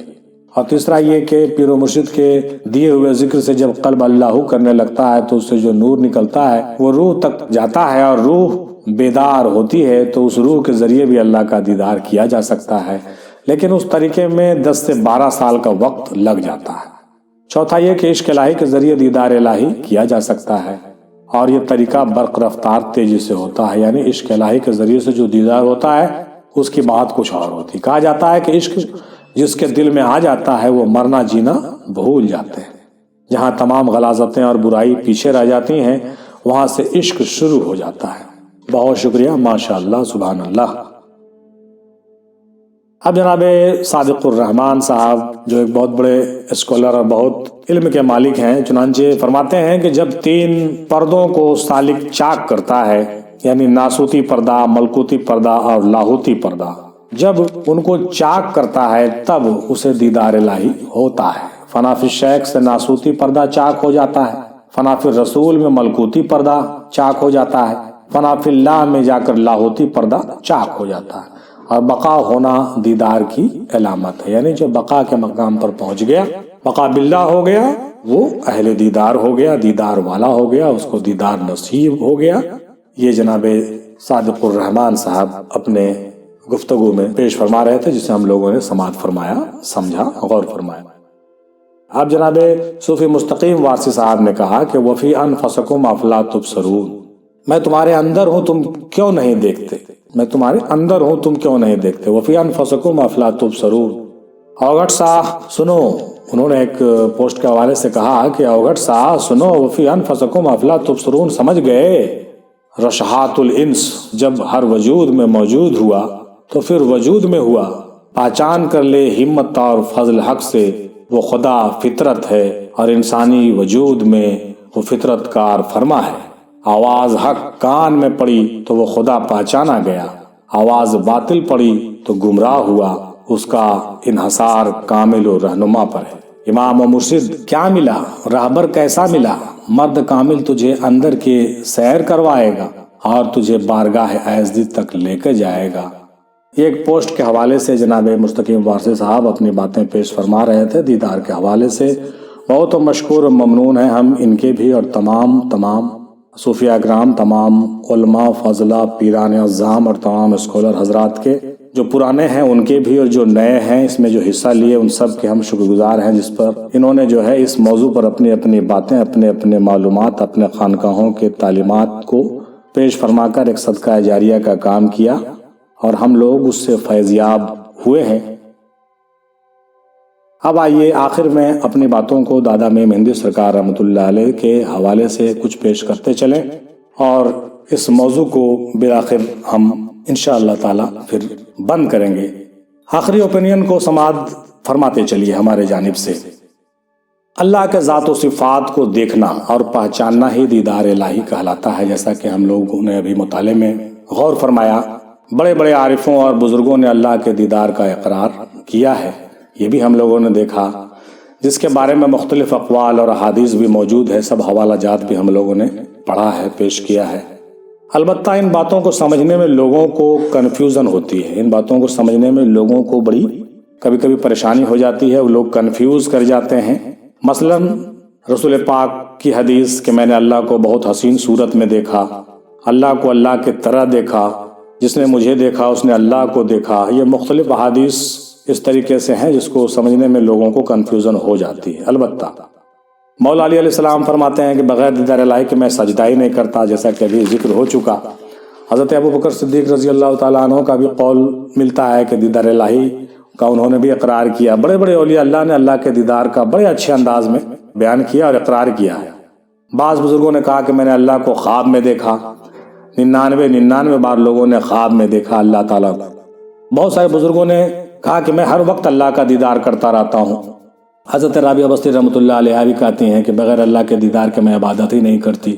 اور تیسرا یہ کہ پیر و مرشد کے دیے ہوئے ذکر سے جب قلب اللہ کرنے لگتا ہے تو اس سے جو نور نکلتا ہے وہ روح تک جاتا ہے، اور روح بیدار ہوتی ہے تو اس روح کے ذریعے بھی اللہ کا دیدار کیا جا سکتا ہے، لیکن اس طریقے میں 10 سے 12 سال کا وقت لگ جاتا ہے۔ چوتھا یہ کہ عشق الہی کے ذریعے دیدار الہی کیا جا سکتا ہے، اور یہ طریقہ برق رفتار تیزی سے ہوتا ہے، یعنی عشق الہی کے ذریعے سے جو دیدار ہوتا ہے اس کی بات کچھ اور ہوتی ہے۔ کہا جاتا ہے کہ عشق جس کے دل میں آ جاتا ہے وہ مرنا جینا بھول جاتے ہیں۔ جہاں تمام غلاظتیں اور برائی پیچھے رہ جاتی ہیں وہاں سے عشق شروع ہو جاتا ہے۔ بہت شکریہ، ماشاء اللہ، سبحان اللہ۔ اب جناب صادق الرحمان صاحب جو ایک بہت بڑے اسکالر اور بہت علم کے مالک ہیں، چنانچہ فرماتے ہیں کہ جب 3 پردوں کو سالک چاک کرتا ہے، یعنی ناسوتی پردہ، ملکوتی پردہ اور لاہوتی پردہ، جب ان کو چاک کرتا ہے تب اسے دیدار الہی ہوتا ہے۔ فنا فی الشیخ سے ناسوتی پردہ چاک ہو جاتا ہے، فنا فی الرسول میں ملکوتی پردہ چاک ہو جاتا ہے، فنا فی اللہ میں جا کر لاہوتی پردہ چاک ہو جاتا ہے، اور بقا ہونا دیدار کی علامت ہے، یعنی جو بقا کے مقام پر پہنچ گیا، بقا باللہ ہو گیا، وہ اہل دیدار ہو گیا، دیدار والا ہو گیا، اس کو دیدار نصیب ہو گیا۔ یہ جناب صادق الرحمان صاحب اپنے گفتگو میں پیش فرما رہے تھے، جسے ہم لوگوں نے سماعت فرمایا، سمجھا، غور فرمایا۔ اب جناب صوفی مستقیم وارسی صاحب نے کہا کہ وفی انفسکم افلا تبصرون، میں تمہارے اندر ہوں تم کیوں نہیں دیکھتے، میں تمہارے اندر ہوں تم کیوں نہیں دیکھتے، وفی انفسکم افلا تبصرون۔ اوگٹ صاحب سنو، انہوں نے ایک پوسٹ کے حوالے سے کہا کہ اوگٹ صاحب سنو، وفی انفسکم افلا تبصرون سمجھ گئے؟ رشحات الانس جب ہر وجود میں موجود ہوا تو پھر وجود میں ہوا، پہچان کر لے ہمت اور فضل حق سے وہ خدا فطرت ہے، اور انسانی وجود میں وہ فطرت کار فرما ہے۔ آواز حق کان میں پڑی تو وہ خدا پہچانا گیا، آواز باطل پڑی تو گمراہ ہوا، اس کا انحصار کامل و رہنما پر ہے۔ امام و مرشد کیا ملا، راہبر کیسا ملا، مرد کامل تجھے اندر کے سیر کروائے گا اور تجھے بارگاہ اعزدی تک لے کے جائے گا۔ یہ ایک پوسٹ کے حوالے سے جناب مستقیم وارسی صاحب اپنی باتیں پیش فرما رہے تھے دیدار کے حوالے سے۔ بہت مشکور و ممنون ہیں ہم ان کے بھی، اور تمام صوفیہ اکرام، تمام علماء فضلہ، پیران اعظام اور تمام اسکالر حضرات کے، جو پرانے ہیں ان کے بھی اور جو نئے ہیں اس میں جو حصہ لیے ان سب کے ہم شکر گزار ہیں، جس پر انہوں نے جو ہے اس موضوع پر اپنی اپنی باتیں، اپنے معلومات، اپنے خانقاہوں کے تعلیمات کو پیش فرما کر ایک صدقہ جاریہ کا کام کیا، اور ہم لوگ اس سے فیض یاب ہوئے ہیں۔ اب آئیے آخر میں اپنی باتوں کو دادا میں مہندی سرکار رحمۃ اللہ علیہ کے حوالے سے کچھ پیش کرتے چلیں، اور اس موضوع کو بالآخر ہم انشاءاللہ تعالی پھر بند کریں گے۔ آخری اوپینین کو سماعت فرماتے چلیے ہمارے جانب سے۔ اللہ کے ذات و صفات کو دیکھنا اور پہچاننا ہی دیدار الہی کہلاتا ہے، جیسا کہ ہم لوگوں نے ابھی مطالعے میں غور فرمایا۔ بڑے بڑے عارفوں اور بزرگوں نے اللہ کے دیدار کا اقرار کیا ہے، یہ بھی ہم لوگوں نے دیکھا، جس کے بارے میں مختلف اقوال اور احادیث بھی موجود ہے، سب حوالہ جات بھی ہم لوگوں نے پڑھا ہے، پیش کیا ہے۔ البتہ ان باتوں کو سمجھنے میں لوگوں کو کنفیوژن ہوتی ہے، ان باتوں کو سمجھنے میں لوگوں کو بڑی کبھی کبھی پریشانی ہو جاتی ہے، وہ لوگ کنفیوز کر جاتے ہیں۔ مثلا رسول پاک کی حدیث کہ میں نے اللہ کو بہت حسین صورت میں دیکھا، اللہ کو اللہ کے طرح دیکھا، جس نے مجھے دیکھا اس نے اللہ کو دیکھا، یہ مختلف احادیث اس طریقے سے ہیں جس کو سمجھنے میں لوگوں کو کنفیوژن ہو جاتی ہے۔ البتہ مولا علی علیہ السلام فرماتے ہیں کہ بغیر دیدار الہی کے میں سجدہ ہی نہیں کرتا، جیسا کہ ابھی ذکر ہو چکا۔ حضرت ابوبکر صدیق رضی اللہ تعالیٰ عنہ کا بھی قول ملتا ہے کہ دیدار الہی کا انہوں نے بھی اقرار کیا۔ بڑے بڑے اولیاء اللہ نے اللہ کے دیدار کا بڑے اچھے انداز میں بیان کیا اور اقرار کیا ہے۔ بعض بزرگوں نے کہا کہ میں نے اللہ کو خواب میں دیکھا، 99 بار لوگوں نے خواب میں دیکھا اللہ تعالیٰ کو۔ بہت سارے بزرگوں نے کہا کہ میں ہر وقت اللہ کا دیدار کرتا رہتا ہوں۔ حضرت رابعہ بستی رحمۃ اللہ علیہ بھی کہتی ہیں کہ بغیر اللہ کے دیدار کے میں عبادت ہی نہیں کرتی۔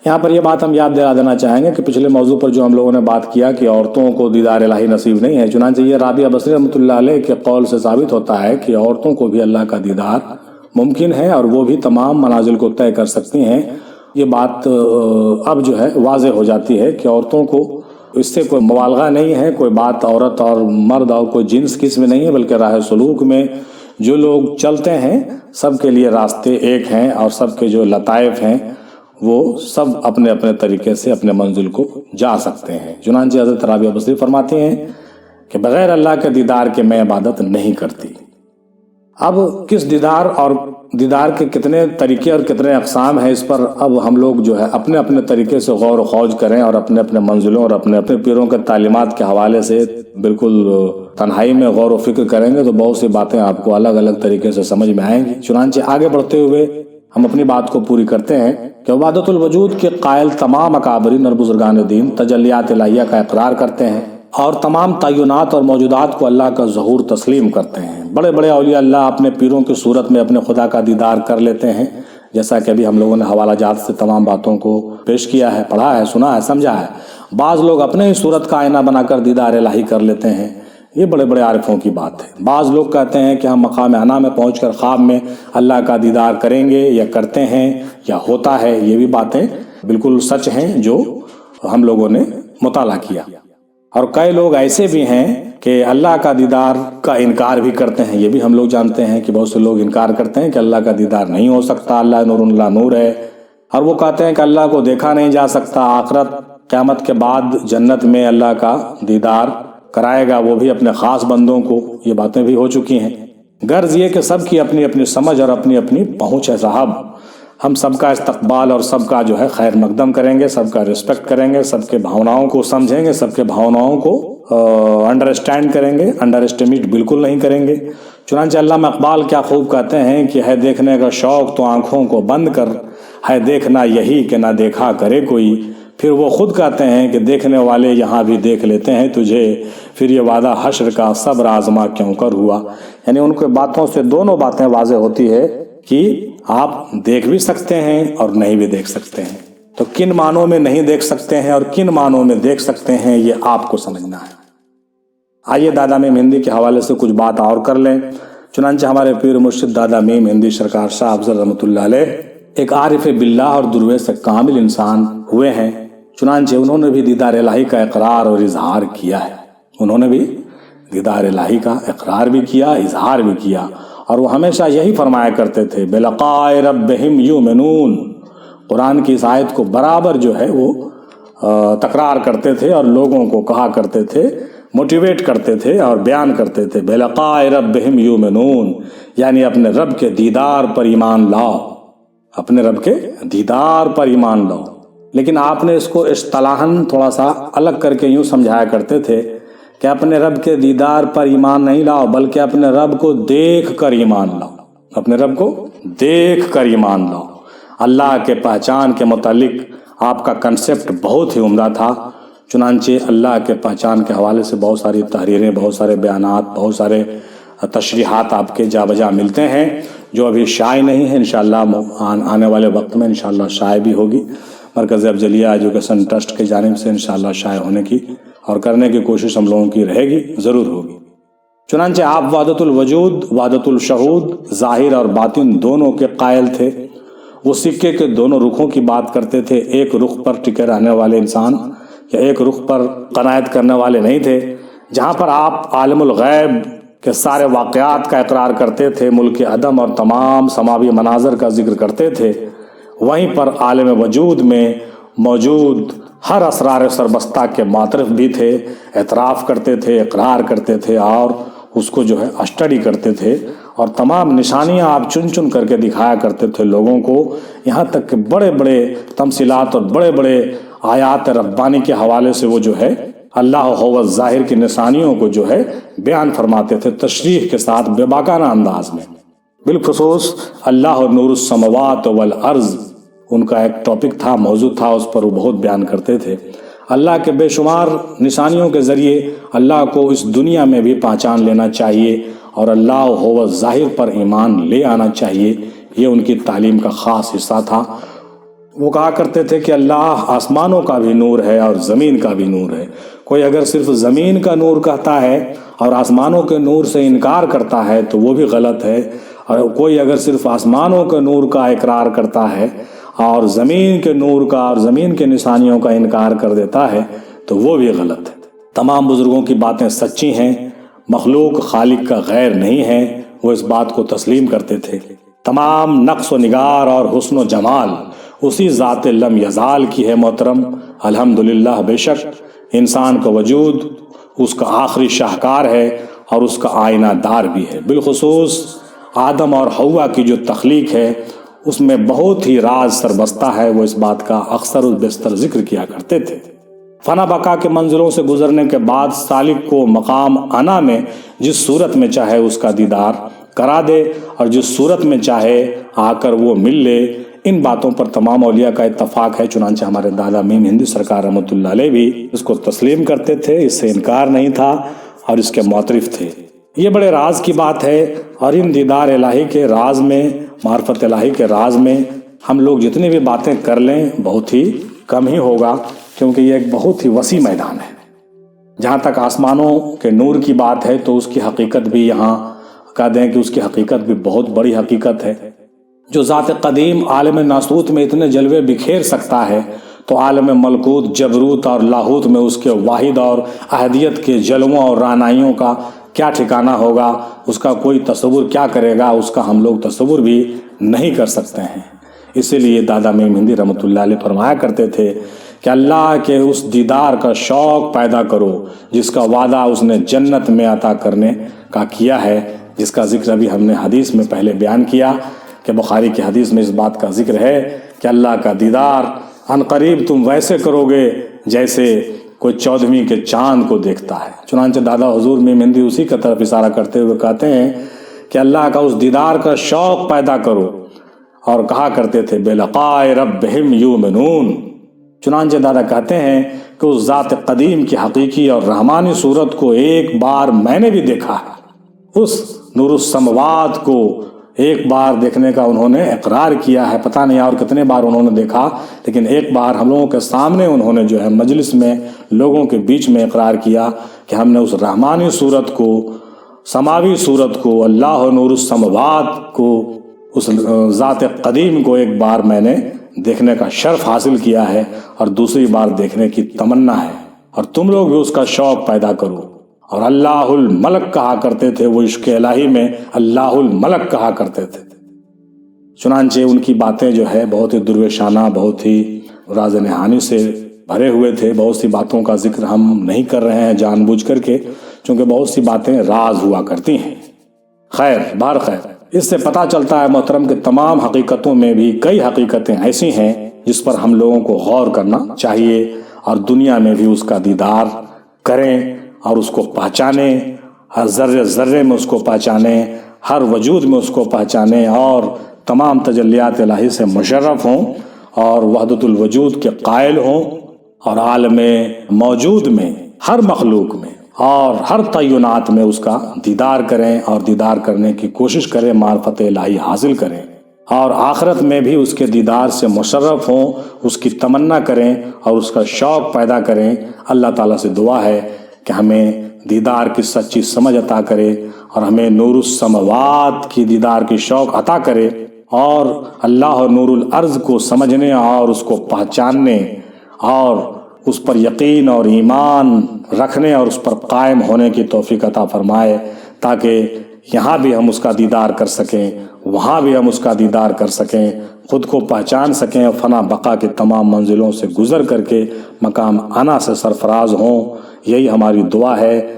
یہاں پر یہ بات ہم یاد دلا دینا چاہیں گے کہ پچھلے موضوع پر جو ہم لوگوں نے بات کیا کہ عورتوں کو دیدار الہی نصیب نہیں ہے، چنانچہ یہ رابعہ بستی رحمۃ اللہ علیہ کے قول سے ثابت ہوتا ہے کہ عورتوں کو بھی اللہ کا دیدار ممکن ہے اور وہ بھی تمام منازل کو طے کر سکتی ہیں۔ یہ بات اب جو ہے واضح ہو جاتی ہے کہ عورتوں کو اس سے کوئی مبالغہ نہیں ہے، کوئی بات عورت اور مرد اور کوئی جنس کس میں نہیں ہے، بلکہ راہ سلوک میں جو لوگ چلتے ہیں سب کے لیے راستے ایک ہیں اور سب کے جو لطائف ہیں وہ سب اپنے اپنے طریقے سے اپنے منزل کو جا سکتے ہیں۔ چنانچہ حضرت رابعہ بصری فرماتی ہیں کہ بغیر اللہ کے دیدار کے میں عبادت نہیں کرتی۔ اب کس دیدار اور دیدار کے کتنے طریقے اور کتنے اقسام ہیں، اس پر اب ہم لوگ جو ہے اپنے اپنے طریقے سے غور و خوض کریں اور اپنے اپنے منزلوں اور اپنے اپنے پیروں کے تعلیمات کے حوالے سے بالکل تنہائی میں غور و فکر کریں گے تو بہت سی باتیں آپ کو الگ الگ طریقے سے سمجھ میں آئیں گی۔ چنانچہ آگے بڑھتے ہوئے ہم اپنی بات کو پوری کرتے ہیں کہ وحدت الوجود کے قائل تمام اکابرین اور بزرگان دین تجلیات الہیہ کا اقرار کرتے ہیں اور تمام تعینات اور موجودات کو اللہ کا ظہور تسلیم کرتے ہیں۔ بڑے بڑے اولیاء اللہ اپنے پیروں کی صورت میں اپنے خدا کا دیدار کر لیتے ہیں، جیسا کہ ابھی ہم لوگوں نے حوالہ جات سے تمام باتوں کو پیش کیا ہے، پڑھا ہے، سنا ہے، سمجھا ہے۔ بعض لوگ اپنے ہی صورت کا آئینہ بنا کر دیدار الہی کر لیتے ہیں، یہ بڑے بڑے عارفوں کی بات ہے۔ بعض لوگ کہتے ہیں کہ ہم مقام انا میں پہنچ کر خواب میں اللہ کا دیدار کریں گے یا کرتے ہیں یا ہوتا ہے، یہ بھی باتیں بالکل سچ ہیں جو ہم لوگوں نے مطالعہ کیا۔ اور کئی لوگ ایسے بھی ہیں کہ اللہ کا دیدار کا انکار بھی کرتے ہیں، یہ بھی ہم لوگ جانتے ہیں کہ بہت سے لوگ انکار کرتے ہیں کہ اللہ کا دیدار نہیں ہو سکتا، اللہ نور اللہ نور ہے، اور وہ کہتے ہیں کہ اللہ کو دیکھا نہیں جا سکتا، آخرت قیامت کے بعد جنت میں اللہ کا دیدار کرائے گا وہ بھی اپنے خاص بندوں کو، یہ باتیں بھی ہو چکی ہیں۔ غرض یہ کہ سب کی اپنی اپنی سمجھ اور اپنی اپنی پہنچ ہے صاحب۔ ہم سب کا استقبال اور سب کا جو ہے خیر مقدم کریں گے، سب کا رسپیکٹ کریں گے، سب کے بھاوناؤں کو سمجھیں گے، سب کے بھاوناؤں کو انڈرسٹینڈ کریں گے، انڈر اسٹیمیٹ بالکل نہیں کریں گے۔ چنانچہ علامہ اقبال کیا خوب کہتے ہیں کہ ہے دیکھنے کا شوق تو آنکھوں کو بند کر، ہے دیکھنا یہی کہ نہ دیکھا کرے کوئی۔ پھر وہ خود کہتے ہیں کہ دیکھنے والے یہاں بھی دیکھ لیتے ہیں تجھے، پھر یہ وعدہ حشر کا صبر آزما کیوں کر ہوا۔ یعنی ان کے باتوں سے دونوں باتیں واضح ہوتی ہے کہ آپ دیکھ بھی سکتے ہیں اور نہیں بھی دیکھ سکتے ہیں۔ تو کن معنوں میں نہیں دیکھ سکتے ہیں اور کن معنوں میں دیکھ سکتے ہیں یہ آپ کو سمجھنا ہے۔ آئیے دادا میم ہندی کے حوالے سے کچھ بات اور کر لیں۔ چنانچہ ہمارے پیر مرشد دادا میم ہندی سرکار شاہ افضل رحمۃ اللہ علیہ ایک عارف باللہ اور درویش کامل انسان ہوئے ہیں۔ چنانچہ انہوں نے بھی دیدار الہی کا اقرار اور اظہار کیا ہے، انہوں نے بھی دیدار الہی کا اقرار بھی کیا، اظہار بھی کیا، اور وہ ہمیشہ یہی فرمایا کرتے تھے بلقاء ربہم یؤمنون۔ قرآن کی اس آیت کو برابر جو ہے وہ تکرار کرتے تھے اور لوگوں کو کہا کرتے تھے، موٹیویٹ کرتے تھے اور بیان کرتے تھے بلقاء ربہم یؤمنون، یعنی اپنے رب کے دیدار پر ایمان لاؤ، اپنے رب کے دیدار پر ایمان لاؤ۔ لیکن آپ نے اس کو اصطلاحاً تھوڑا سا الگ کر کے یوں سمجھایا کرتے تھے کہ اپنے رب کے دیدار پر ایمان نہیں لاؤ بلکہ اپنے رب کو دیکھ کر ایمان لاؤ، اپنے رب کو دیکھ کر ایمان لاؤ۔ اللہ کے پہچان کے متعلق آپ کا کنسپٹ بہت ہی عمدہ تھا۔ چنانچہ اللہ کے پہچان کے حوالے سے بہت ساری تحریریں، بہت سارے بیانات، بہت سارے تشریحات آپ کے جا بجا ملتے ہیں جو ابھی شائع نہیں ہے، انشاءاللہ آنے والے وقت میں انشاءاللہ شائع بھی ہوگی۔ مرکز افضلیہ ایجوکیشن ٹرسٹ کی جانب سے انشاءاللہ شائع ہونے کی اور کرنے کی کوشش ہم لوگوں کی رہے گی، ضرور ہوگی۔ چنانچہ آپ وحدت الوجود، وحدت الشہود، ظاہر اور باطن دونوں کے قائل تھے۔ وہ سکے کے دونوں رخوں کی بات کرتے تھے، ایک رخ پر ٹکے رہنے والے انسان یا ایک رخ پر قناعت کرنے والے نہیں تھے۔ جہاں پر آپ عالم الغیب کے سارے واقعات کا اقرار کرتے تھے، ملک عدم اور تمام سماوی مناظر کا ذکر کرتے تھے، وہیں پر عالم وجود میں موجود ہر اسرار سربستہ کے معترف بھی تھے، اعتراف کرتے تھے، اقرار کرتے تھے اور اس کو جو ہے اسٹڈی کرتے تھے، اور تمام نشانیاں آپ چن چن کر کے دکھایا کرتے تھے لوگوں کو، یہاں تک کہ بڑے بڑے تمثیلات اور بڑے بڑے آیات ربانی کے حوالے سے وہ جو ہے اللہ ہو ظاہر کی نشانیوں کو جو ہے بیان فرماتے تھے تشریح کے ساتھ، بے باکانہ انداز میں۔ بالخصوص اللہ نور السماوات والارض ان کا ایک ٹاپک تھا، موضوع تھا، اس پر وہ بہت بیان کرتے تھے۔ اللہ کے بے شمار نشانیوں کے ذریعے اللہ کو اس دنیا میں بھی پہچان لینا چاہیے اور اللہ ہو ظاہر پر ایمان لے آنا چاہیے، یہ ان کی تعلیم کا خاص حصہ تھا۔ وہ کہا کرتے تھے کہ اللہ آسمانوں کا بھی نور ہے اور زمین کا بھی نور ہے۔ کوئی اگر صرف زمین کا نور کہتا ہے اور آسمانوں کے نور سے انکار کرتا ہے تو وہ بھی غلط ہے، اور کوئی اگر صرف آسمانوں کے نور کا اقرار کرتا ہے اور زمین کے نور کا اور زمین کے نشانیوں کا انکار کر دیتا ہے تو وہ بھی غلط ہے۔ تمام بزرگوں کی باتیں سچی ہیں، مخلوق خالق کا غیر نہیں ہے، وہ اس بات کو تسلیم کرتے تھے۔ تمام نقص و نگار اور حسن و جمال اسی ذات لم یزال کی ہے محترم، الحمدللہ۔ بے شک انسان کا وجود اس کا آخری شاہکار ہے اور اس کا آئینہ دار بھی ہے۔ بالخصوص آدم اور حوا کی جو تخلیق ہے اس میں بہت ہی راز سربستہ ہے، وہ اس بات کا اکثر و بیشتر ذکر کیا کرتے تھے۔ فنا بقا کے منزلوں سے گزرنے کے بعد سالک کو مقام انا میں جس صورت میں چاہے اس کا دیدار کرا دے اور جس صورت میں چاہے آ کر وہ مل لے، ان باتوں پر تمام اولیاء کا اتفاق ہے۔ چنانچہ ہمارے دادا میم ہندی سرکار رحمۃ اللہ علیہ بھی اس کو تسلیم کرتے تھے، اس سے انکار نہیں تھا اور اس کے معترف تھے۔ یہ بڑے راز کی بات ہے، اور ان دیدار الہی کے راز میں، معرفت الہی کے راز میں ہم لوگ جتنی بھی باتیں کر لیں بہت ہی کم ہی ہوگا، کیونکہ یہ ایک بہت ہی وسیع میدان ہے۔ جہاں تک آسمانوں کے نور کی بات ہے تو اس کی حقیقت بھی یہاں کہہ دیں کہ اس کی حقیقت بھی بہت بڑی حقیقت ہے۔ جو ذات قدیم عالم ناسوت میں اتنے جلوے بکھیر سکتا ہے تو عالم ملکوت، جبروت اور لاہوت میں اس کے واحد اور احدیت کے جلووں اور رانائیوں کا کیا ٹھکانہ ہوگا، اس کا کوئی تصور کیا کرے گا، اس کا ہم لوگ تصور بھی نہیں کر سکتے ہیں۔ اسی لیے دادا میم ہندی رحمۃ اللہ علیہ فرمایا کرتے تھے کہ اللہ کے اس دیدار کا شوق پیدا کرو جس کا وعدہ اس نے جنت میں عطا کرنے کا کیا ہے، جس کا ذکر ابھی ہم نے حدیث میں پہلے بیان کیا کہ بخاری کی حدیث میں اس بات کا ذکر ہے کہ اللہ کا دیدار عنقریب تم ویسے کرو گے جیسے کوئی 14ویں کے چاند کو دیکھتا ہے۔ چنانچہ دادا حضور میم ہندی اسی کی طرف اشارہ کرتے ہوئے کہتے ہیں کہ اللہ کا اس دیدار کا شوق پیدا کرو، اور کہا کرتے تھے بلقاء ربہم یؤمنون۔ چنانچہ دادا کہتے ہیں کہ اس ذات قدیم کی حقیقی اور رحمانی صورت کو ایک بار میں نے بھی دیکھا ہے۔ اس نور السماوات کو ایک بار دیکھنے کا انہوں نے اقرار کیا ہے، پتہ نہیں اور کتنے بار انہوں نے دیکھا، لیکن ایک بار ہم لوگوں کے سامنے انہوں نے جو ہے مجلس میں لوگوں کے بیچ میں اقرار کیا کہ ہم نے اس رحمانی صورت کو، سماوی صورت کو، اللہ نور السماوات کو، اس ذات قدیم کو ایک بار میں نے دیکھنے کا شرف حاصل کیا ہے اور دوسری بار دیکھنے کی تمنا ہے، اور تم لوگ بھی اس کا شوق پیدا کرو۔ اور اللہ الملک کہا کرتے تھے، وہ عشق الہی میں اللہ الملک کہا کرتے تھے۔ چنانچہ ان کی باتیں جو ہے بہت ہی درویشانہ، بہت ہی راز نہانی سے بھرے ہوئے تھے۔ بہت سی باتوں کا ذکر ہم نہیں کر رہے ہیں جان بوجھ کر کے، چونکہ بہت سی باتیں راز ہوا کرتی ہیں۔ خیر بہر خیر، اس سے پتہ چلتا ہے محترم کہ تمام حقیقتوں میں بھی کئی حقیقتیں ایسی ہیں جس پر ہم لوگوں کو غور کرنا چاہیے، اور دنیا میں بھی اس کا دیدار کریں اور اس کو پہچانیں، ہر ذرے ذرے میں اس کو پہچانیں، ہر وجود میں اس کو پہچانیں، اور تمام تجلیات الہی سے مشرف ہوں اور وحدت الوجود کے قائل ہوں، اور عالم موجود میں ہر مخلوق میں اور ہر تعینات میں اس کا دیدار کریں اور دیدار کرنے کی کوشش کریں، معرفت الہی حاصل کریں، اور آخرت میں بھی اس کے دیدار سے مشرف ہوں، اس کی تمنا کریں اور اس کا شوق پیدا کریں۔ اللہ تعالیٰ سے دعا ہے کہ ہمیں دیدار کی سچی سمجھ عطا کرے اور ہمیں نور السماوات کی دیدار کی شوق عطا کرے، اور اللہ اور نور الارض کو سمجھنے اور اس کو پہچاننے اور اس پر یقین اور ایمان رکھنے اور اس پر قائم ہونے کی توفیق عطا فرمائے، تاکہ یہاں بھی ہم اس کا دیدار کر سکیں، وہاں بھی ہم اس کا دیدار کر سکیں، خود کو پہچان سکیں اور فنا بقا کے تمام منزلوں سے گزر کر کے مقام انا سے سرفراز ہوں۔ یہی ہماری دعا ہے۔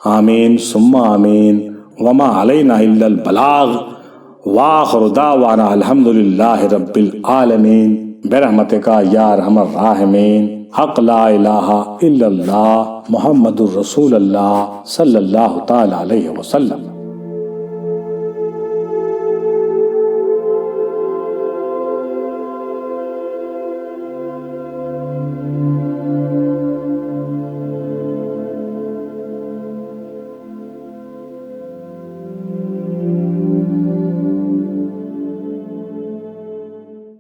آمین ثم آمین۔ وما علینا الا البلاغ وآخر دعوانا الحمدللہ رب العالمین برحمتک یا ارحم الراحمین۔ حق لا الہ الا اللہ محمد الرسول اللہ صلی اللہ تعالی علیہ وسلم۔